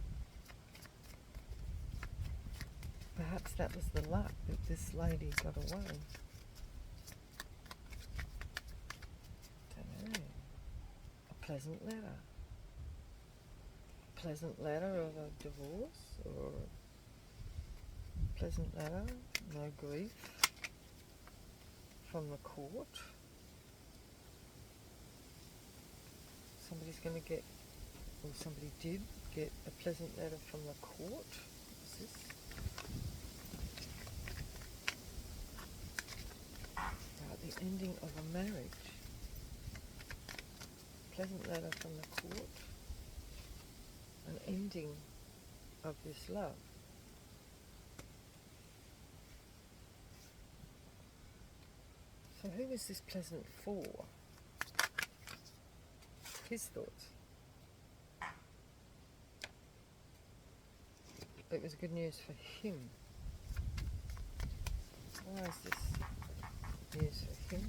Perhaps that was the luck that this lady got away. Don't know. A pleasant letter. A pleasant letter of a divorce, or a pleasant letter, no grief from the court. Somebody's going to get, or somebody did get a pleasant letter from the court. What's this? About the ending of a marriage. Pleasant letter from the court. An ending of this love. So who was this pleasant for? His thoughts. It was good news for him. Why is this news for him?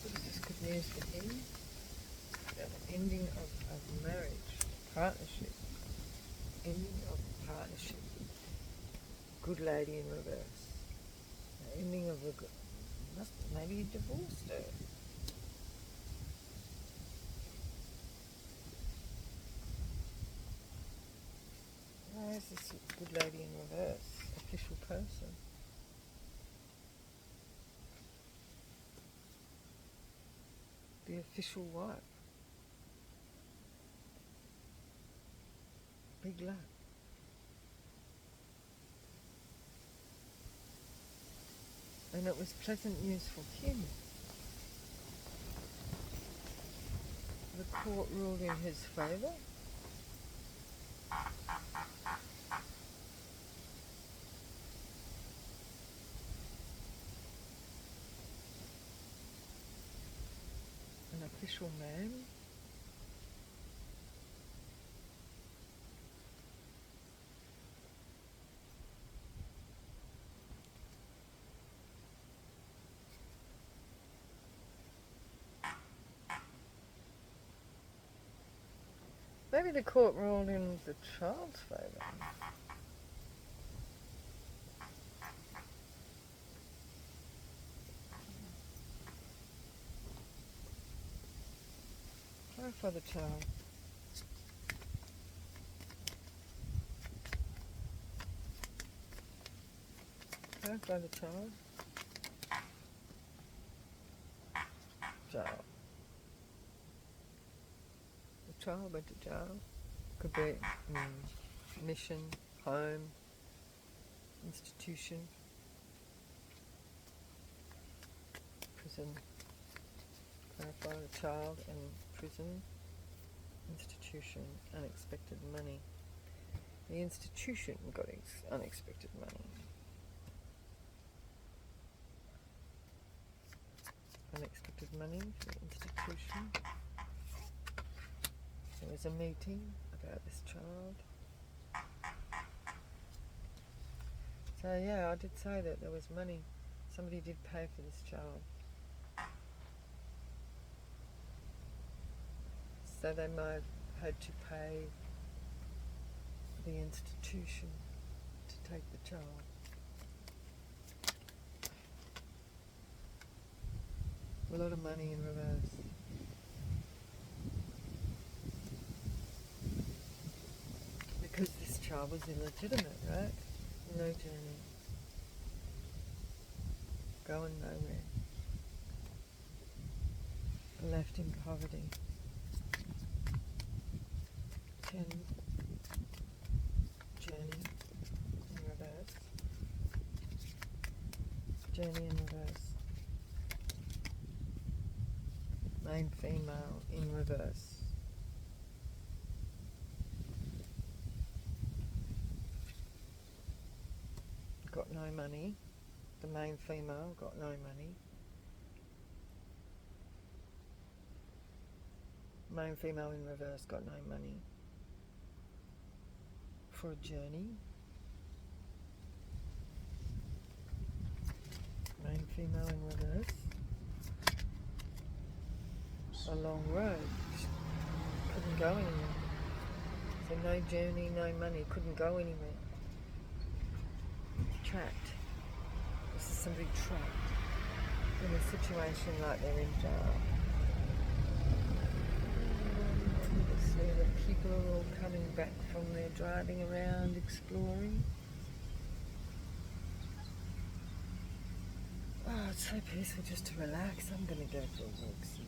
What is this good news for him? The ending of marriage, partnership. Ending of partnership. Good lady in reverse. The ending of a good... Maybe he divorced her. Why is this good lady in reverse? Official person. The official wife. Big luck. And it was pleasant news for him. The court ruled in his favour. An official man. Maybe the court ruled in the child's favour. Clarify the child. Clarify the child. Child. The child went to jail. Could be mission, home, institution, prison. Clarify the child and prison, institution, unexpected money. The institution got unexpected money. Unexpected money for the institution. There was a meeting about this child. So yeah, I did say that there was money. Somebody did pay for this child. So they might have had to pay the institution to take the child. A lot of money in reverse. Because this child was illegitimate, right? No journey. Going nowhere. Left in poverty. 10. Journey in reverse. Journey in reverse. Main female in reverse. Got no money. The main female got no money. Main female in reverse got no money for a journey. Main female in reverse. A long road. Couldn't go anywhere. So no journey, no money. Couldn't go anywhere. Trapped. This is somebody trapped in a situation like they're in jail. So the people are all coming back from their driving around, exploring. Oh, it's so peaceful just to relax. I'm going to go for a walk soon.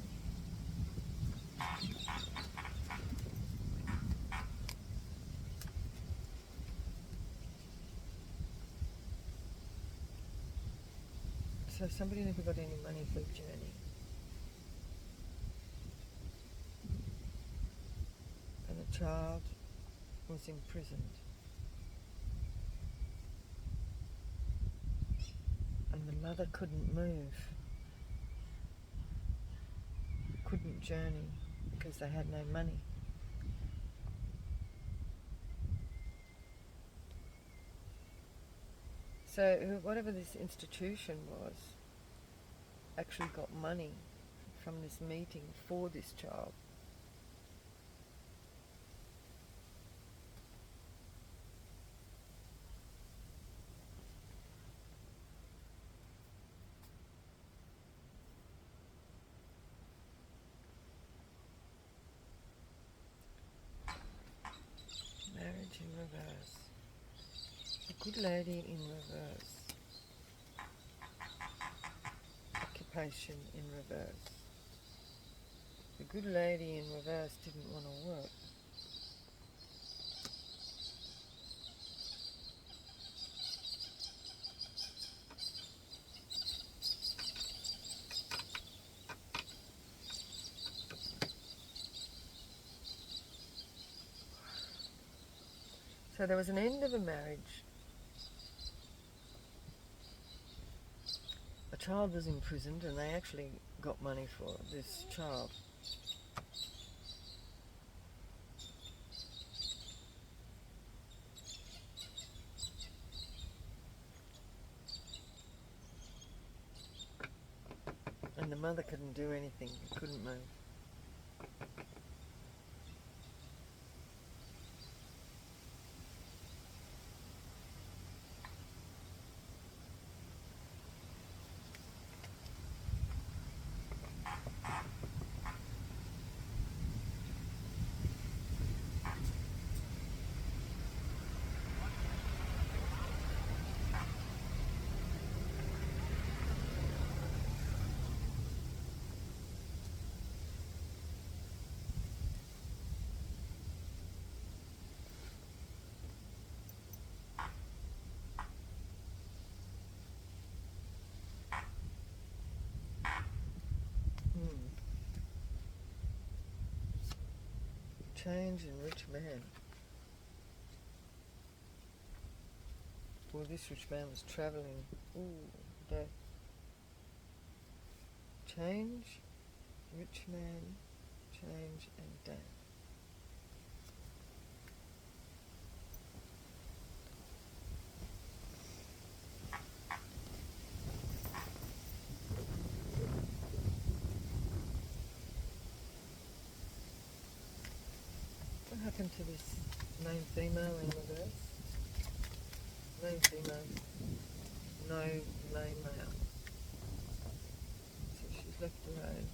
So somebody never got any money for a journey. And a child was imprisoned. And the mother couldn't move. Couldn't journey because they had no money. So whatever this institution was actually got money from this meeting for this child. Marriage in reverse. A good lady in reverse. Occupation in reverse. The good lady in reverse didn't want to work. So there was an end of a marriage. A child was imprisoned and they actually got money for this child. And the mother couldn't do anything, couldn't move. Change in rich man. Well, this rich man was travelling. Ooh, death. Change, rich man, change and death. What happened to this main female in reverse? Main female, no main male. So she's left alone.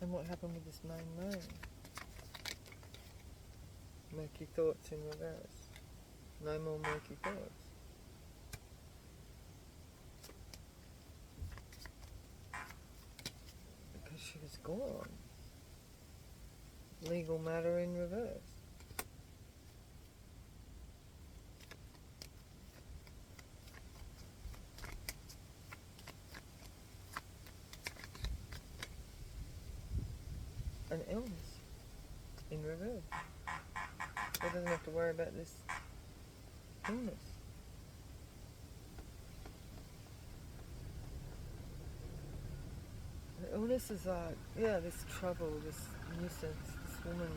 And what happened with this main moon? Murky thoughts in reverse. No more murky thoughts. Because she was gone. Legal matter in reverse. an illness in reverse. He doesn't have to worry about this illness. The illness is like, yeah, this trouble, this nuisance, this woman.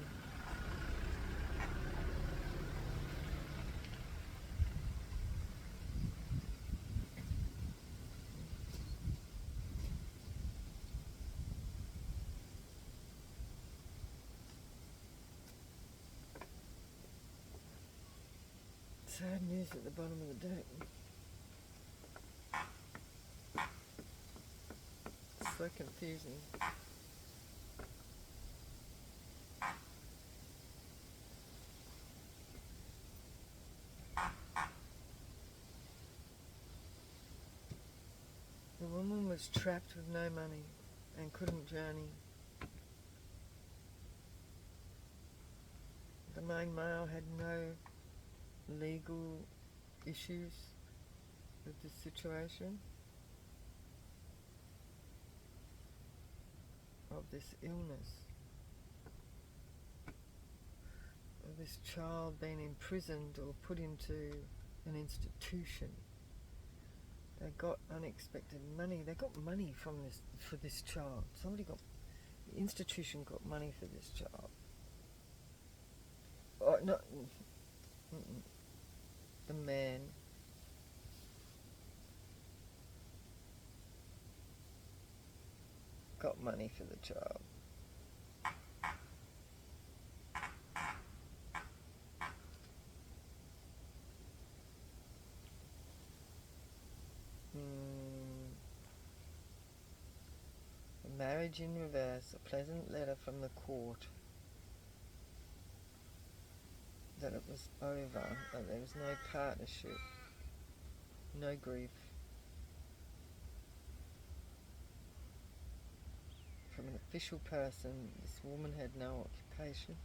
Sad news at the bottom of the deck. It's so confusing. The woman was trapped with no money and couldn't journey. The main male had no legal issues with this situation of this illness, of this child being imprisoned or put into an institution. They got unexpected money. They got money from this for this child. The institution got money for this child. Oh, no, the man. Got money for the child. A marriage in reverse, a pleasant letter from the court that it was over, that there was no partnership, no grief. From an official person, this woman had no occupation.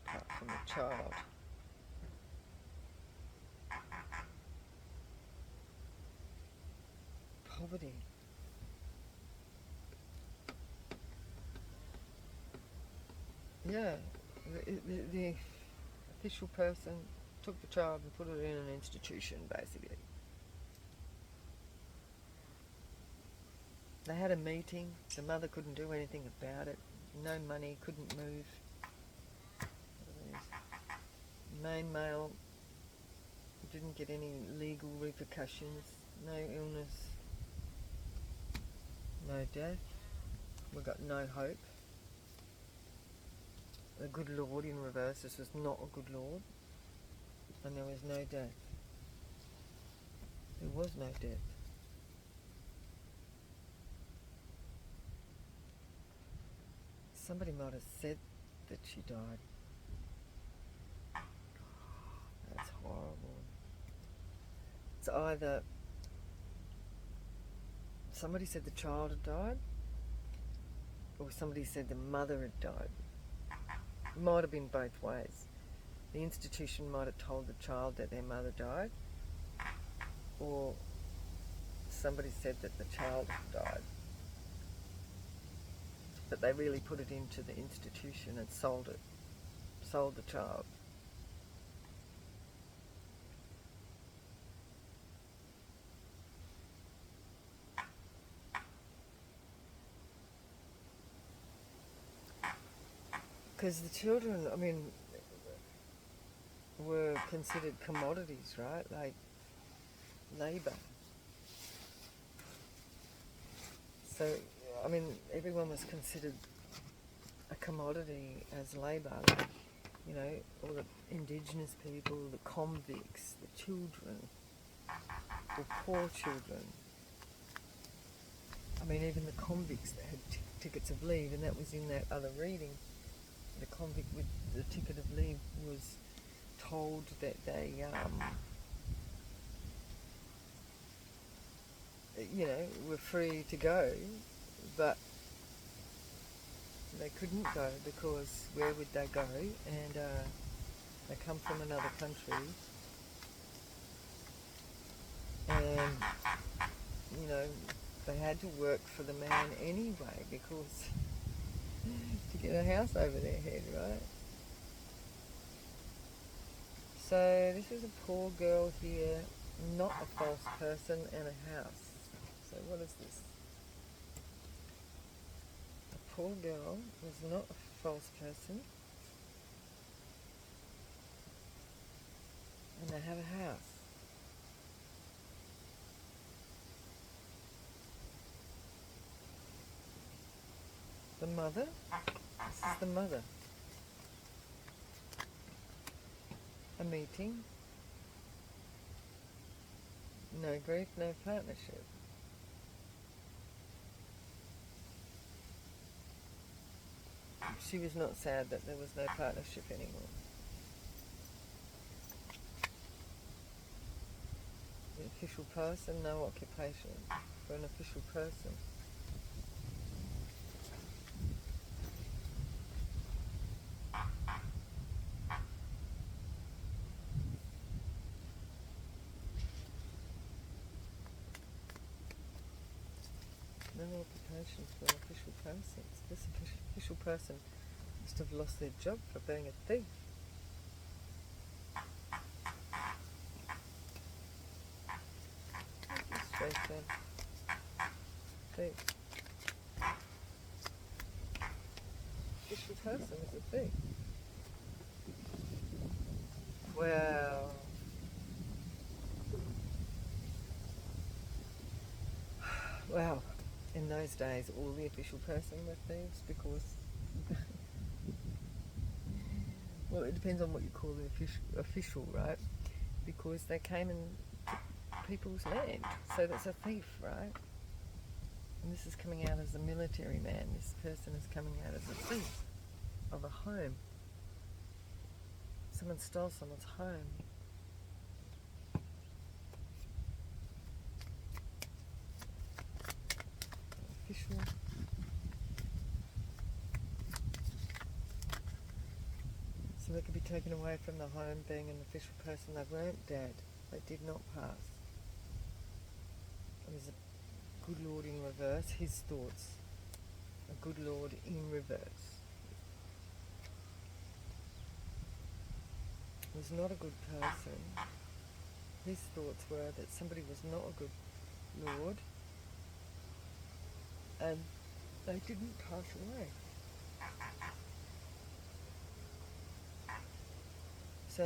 Apart from the child. Poverty. Yeah, the official person took the child and put it in an institution, basically. They had a meeting. The mother couldn't do anything about it. No money, couldn't move. Main male didn't get any legal repercussions. No illness. No death. We got no hope. The good Lord in reverse. This was not a good Lord. And there was no death. There was no death. Somebody might have said that she died. That's horrible. It's either somebody said the child had died, or somebody said the mother had died. It might have been both ways. The institution might have told the child that their mother died, or somebody said that the child had died. But they really put it into the institution and sold the child. Because the children, were considered commodities, right? Like labour. So, everyone was considered a commodity as labour. You know, all the indigenous people, the convicts, the children, the poor children. Even the convicts that had tickets of leave, and that was in that other reading. The convict with the ticket of leave was told that they, were free to go, but they couldn't go because where would they go? And they come from another country, and you know, they had to work for the man anyway because to get a house over their head, right? So this is a poor girl here, not a false person, and a house. So what is this? A poor girl was not a false person, and they have a house. The mother, this is the mother. A meeting, no grief, no partnership. She was not sad that there was no partnership anymore. The official person, no occupation for an official person. No occupation for an official person. This official person must have lost their job for being a thief. Straight down. Thief. Official person is a thief. Well, well, in those days all the official person were thieves because well, it depends on what you call the official, right? Because they came and took people's land, so that's a thief, right? And this is coming out as a military man. This person is coming out as a thief of a home. Someone stole someone's home. Official. So they could be taken away from the home being an official person. They weren't dead. They did not pass. It was a good lord in reverse, his thoughts. A good lord in reverse. Was not a good person. His thoughts were that somebody was not a good lord and they didn't pass away. So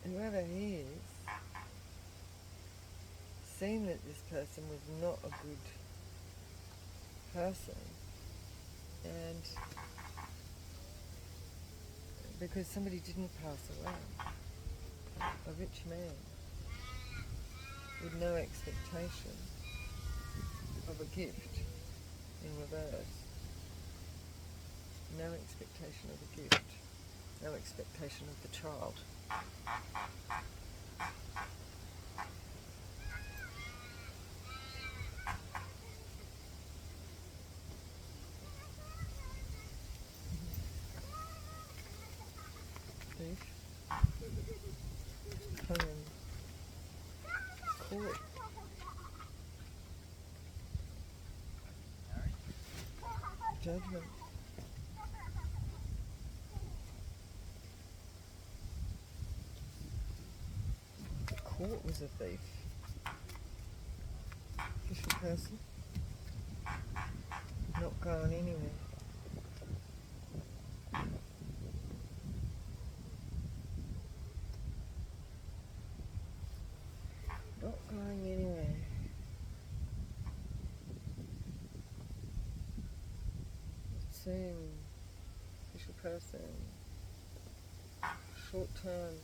whoever he is, seeing that this person was not a good person, and because somebody didn't pass away, a rich man with no expectation of a gift in reverse, no expectation of a gift, no expectation of the child. Thief. Home. Court. Judgment. The court was a thief. Official person. Not going anywhere. Not going anywhere. Same official person. Short term.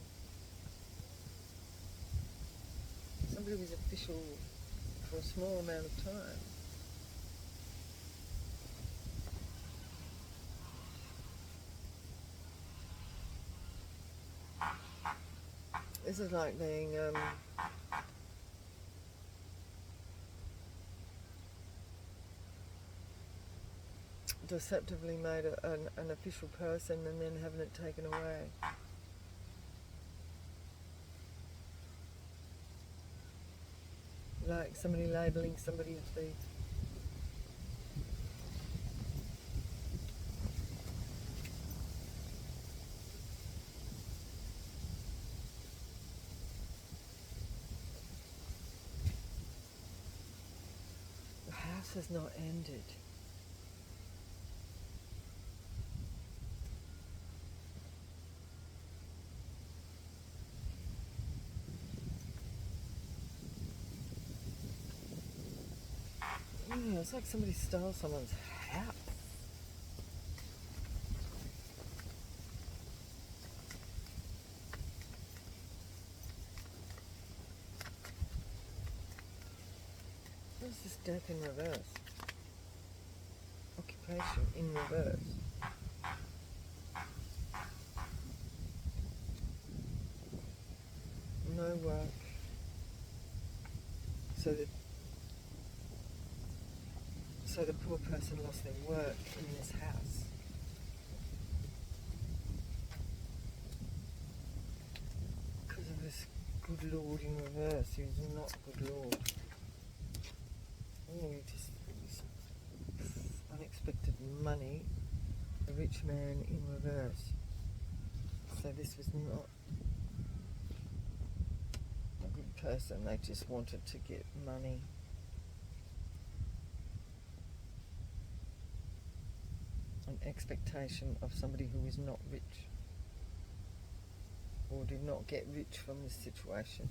Somebody was official for a small amount of time. This is like being deceptively made an official person and then having it taken away. like somebody labelling somebody a thief. The house has not ended. Yeah, it's like somebody stole someone's house. What's this death in reverse? Occupation in reverse. No work. So the poor person lost their work in this house. Because of this good Lord in reverse. He was not a good Lord. Oh, he just unexpected money. A rich man in reverse. So this was not a good person. They just wanted to get money. An expectation of somebody who is not rich or did not get rich from this situation.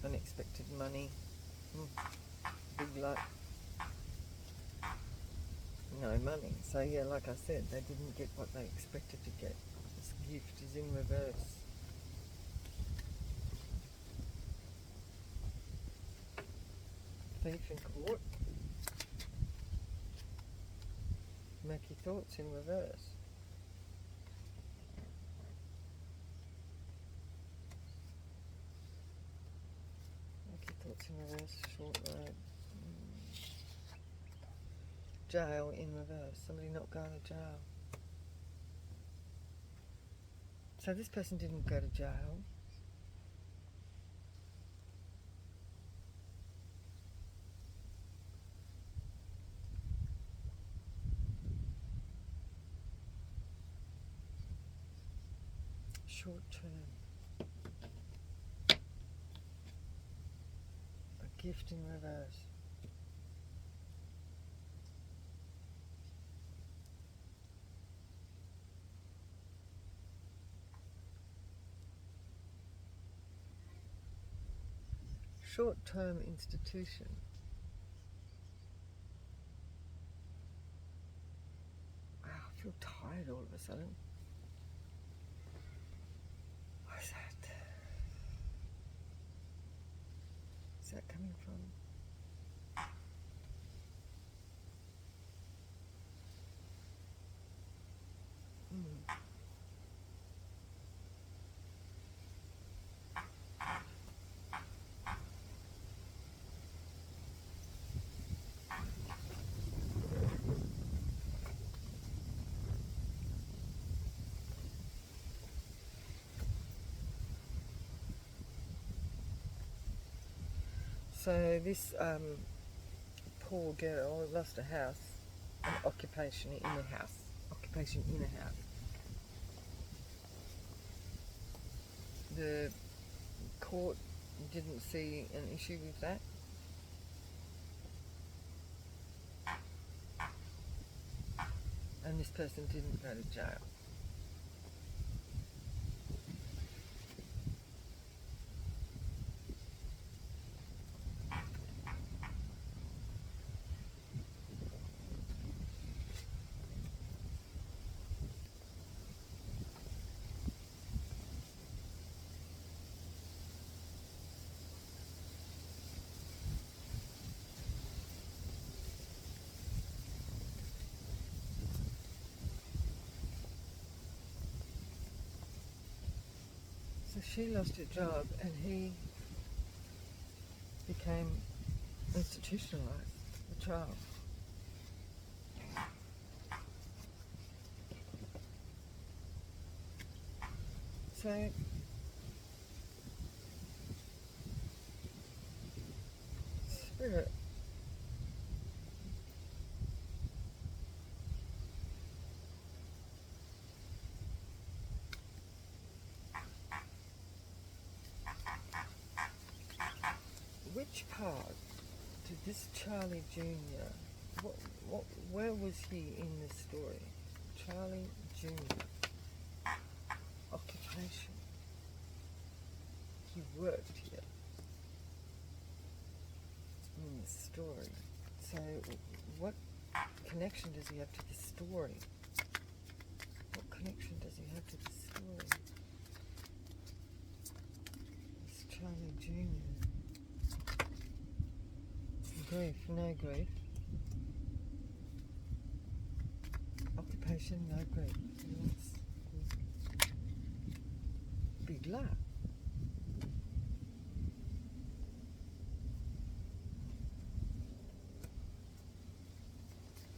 Unexpected money. Big luck. No money. So yeah, like I said, they didn't get what they expected to get. This gift is in reverse. Thief in court. Murky thoughts in reverse. Murky thoughts in reverse. Short road. Jail in reverse. Somebody not going to jail. So this person didn't go to jail. Short term. A gift in reverse. Short-term institution. Wow, I feel tired all of a sudden. What is that? Is that coming from? So this poor girl lost a house, an occupation in a house. Occupation in a house. The court didn't see an issue with that. And this person didn't go to jail. So she lost her job and he became institutionalized, the child. So Yeah. Which part did this Charlie Jr. What where was he in this story? Charlie Jr. Occupation. He worked here in this story. So what connection does he have to this story? What connection does he have to this story? This Charlie Jr. Grief, no grief. Occupation, no grief. Yes. Big luck.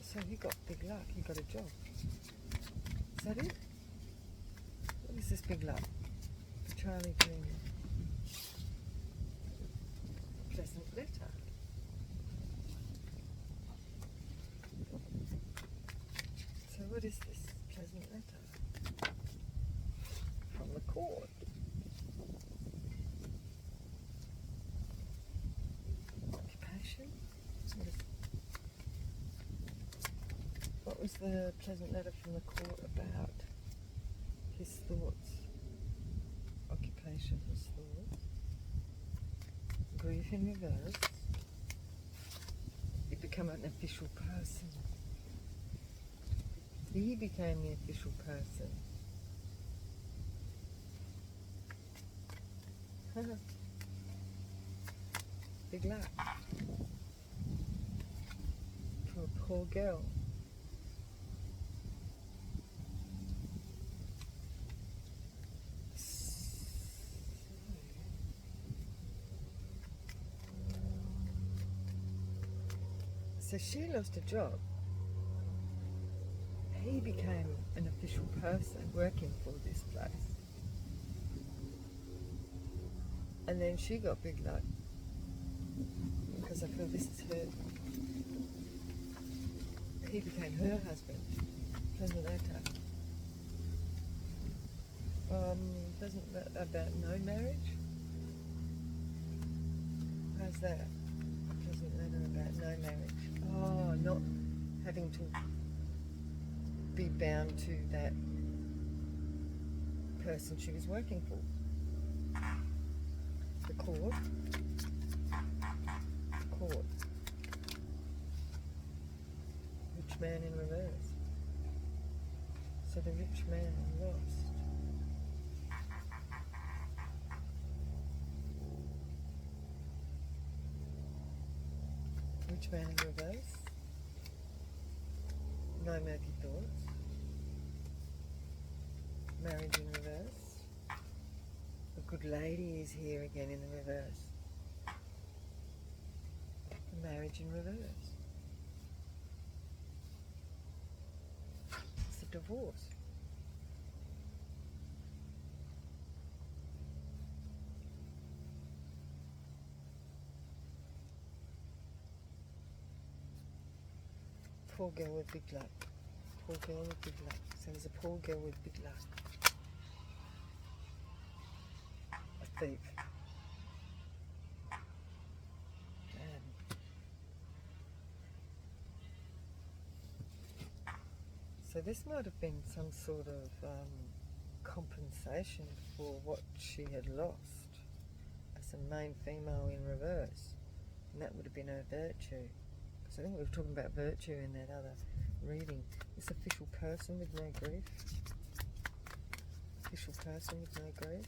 So he got big luck, he got a job. Is that it? What is this big luck? For Charlie Jr. Pleasant letter. So what is this pleasant letter? From the court. Occupation? What was the pleasant letter from the court about? His thoughts. Occupation, his thoughts. Grief in reverse. He became an official person. He became the official person. Big luck. For a poor girl. So she lost a job. He became an official person working for this place. And then she got big luck. Because I feel this is her. He became her husband. Pleasant letter. Pleasant about no marriage? How's that? Pleasant letter about no marriage. Oh, not having to be bound to that person she was working for. The court. The court. Rich man in reverse. So the rich man lost. Rich man in reverse. No murky thoughts. Marriage in reverse. The good lady is here again in the reverse. The marriage in reverse. It's a divorce. Poor girl with big luck. Poor girl with big luck. So there's a poor girl with big luck. A thief. So this might have been some sort of compensation for what she had lost as a main female in reverse. And that would have been her virtue. Because I think we were talking about virtue in that other reading. This official person with no grief. Official person with no grief.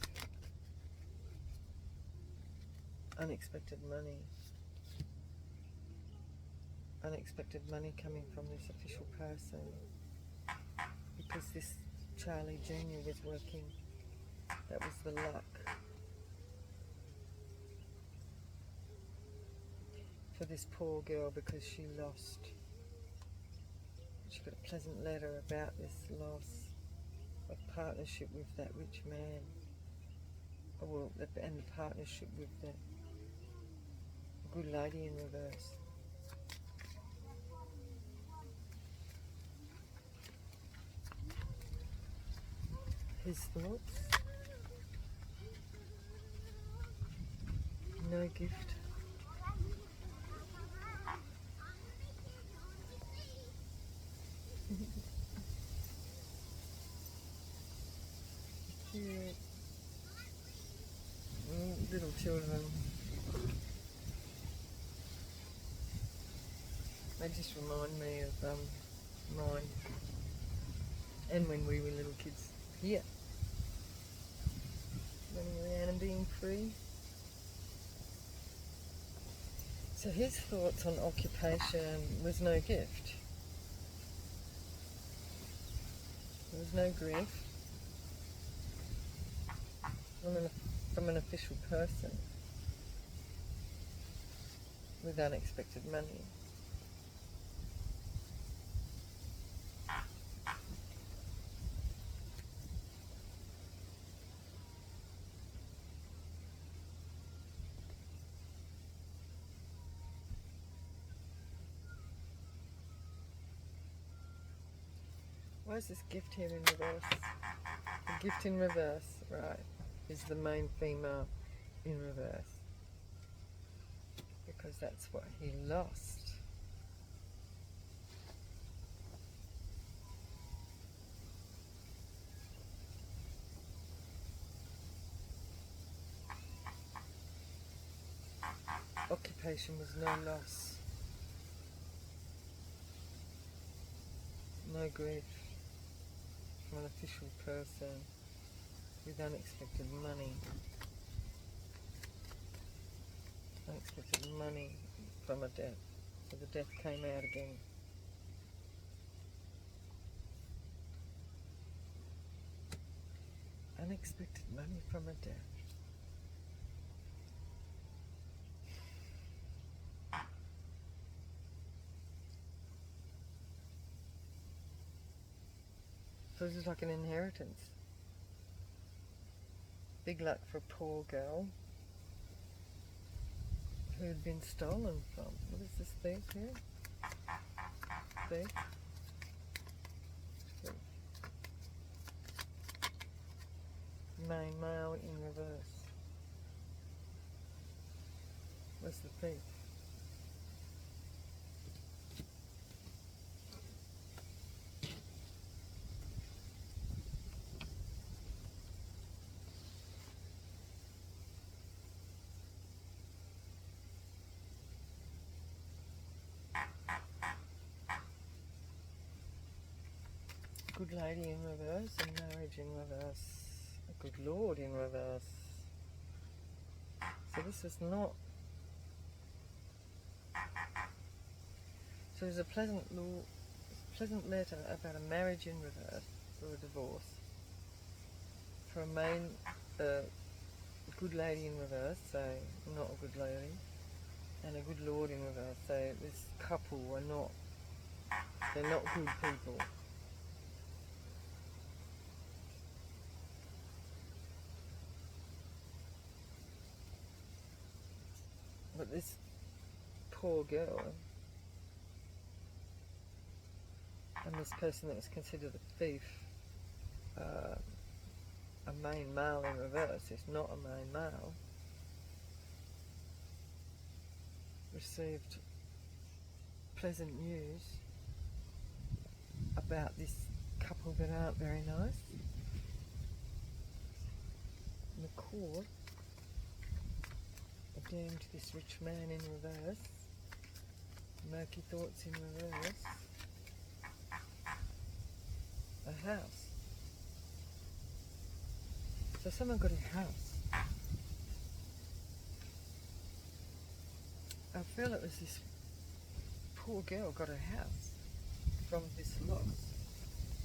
Unexpected money. Unexpected money coming from this official person. Because this Charlie Jr. was working. That was the luck. For this poor girl because she lost. She got a pleasant letter about this loss of partnership with that rich man. And the partnership with the good lady in reverse. His thoughts. No gift. Cute. Little children. They just remind me of mine. And when we were little kids here. Running around and being free. So his thoughts on occupation was no gift. There was no grief from an official person with unexpected money. Why is this gift here in reverse? The gift in reverse, right, is the main female in reverse. Because that's what he lost. Occupation was no loss. No grief from an official person with unexpected money. Unexpected money from a death. So the death came out again. Unexpected money from a death. So this is like an inheritance. Big luck for a poor girl who had been stolen from. What is this thief here? Thief? Thief. Main male in reverse. Where's the thief? Good lady in reverse, a marriage in reverse, a good lord in reverse. So this is not... So there's a pleasant letter about a marriage in reverse, or a divorce, for a good lady in reverse, so not a good lady, and a good lord in reverse, so this couple are not, they're not good people. But this poor girl, and this person that was considered a thief, a main male in reverse, is not a main male, received pleasant news about this couple that aren't very nice. And the court doomed this rich man in reverse, murky thoughts in reverse, a house. So someone got a house. I feel it was this poor girl got a house from this loss,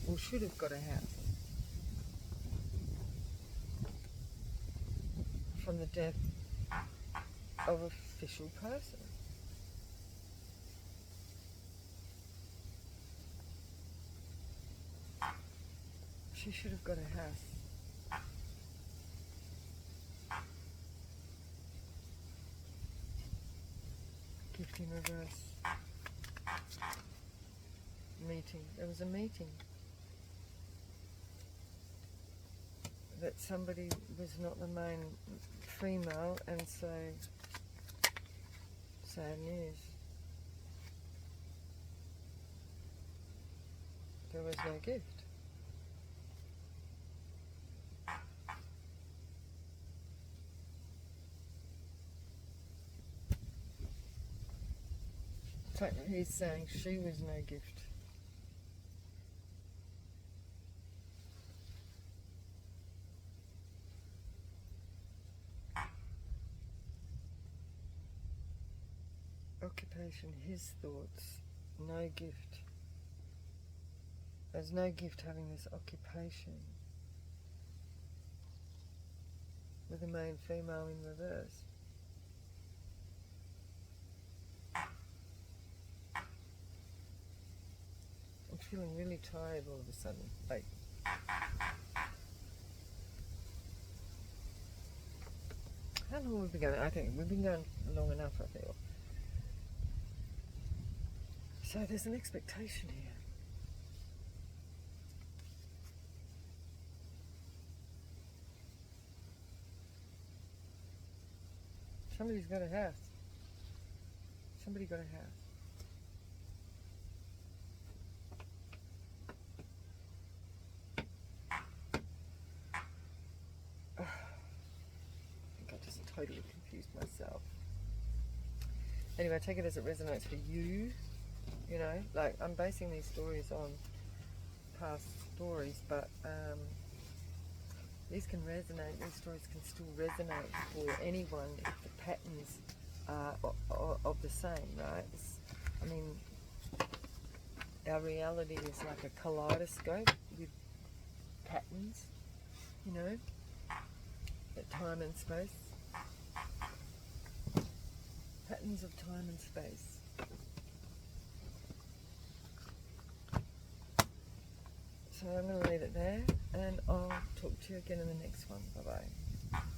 or should have got a house from the death of an official person. She should have got a house. in reverse. Meeting. There was a meeting. That somebody was not the main female, and so sad news. There was no gift. So he's saying she was no gift. Occupation, his thoughts, no gift. There's no gift having this occupation with the main female in reverse. I'm feeling really tired all of a sudden. Like, how long have we been going? I think we've been going long enough, I feel. So there's an expectation here. Somebody's got a house. Somebody got a house. I think I just totally confused myself. Anyway, take it as it resonates for you. You know, like, I'm basing these stories on past stories, but these can resonate, these stories can still resonate for anyone if the patterns are of the same, right? I mean, our reality is like a kaleidoscope with patterns, you know, at time and space. Patterns of time and space. So I'm going to leave it there, and I'll talk to you again in the next one. Bye-bye.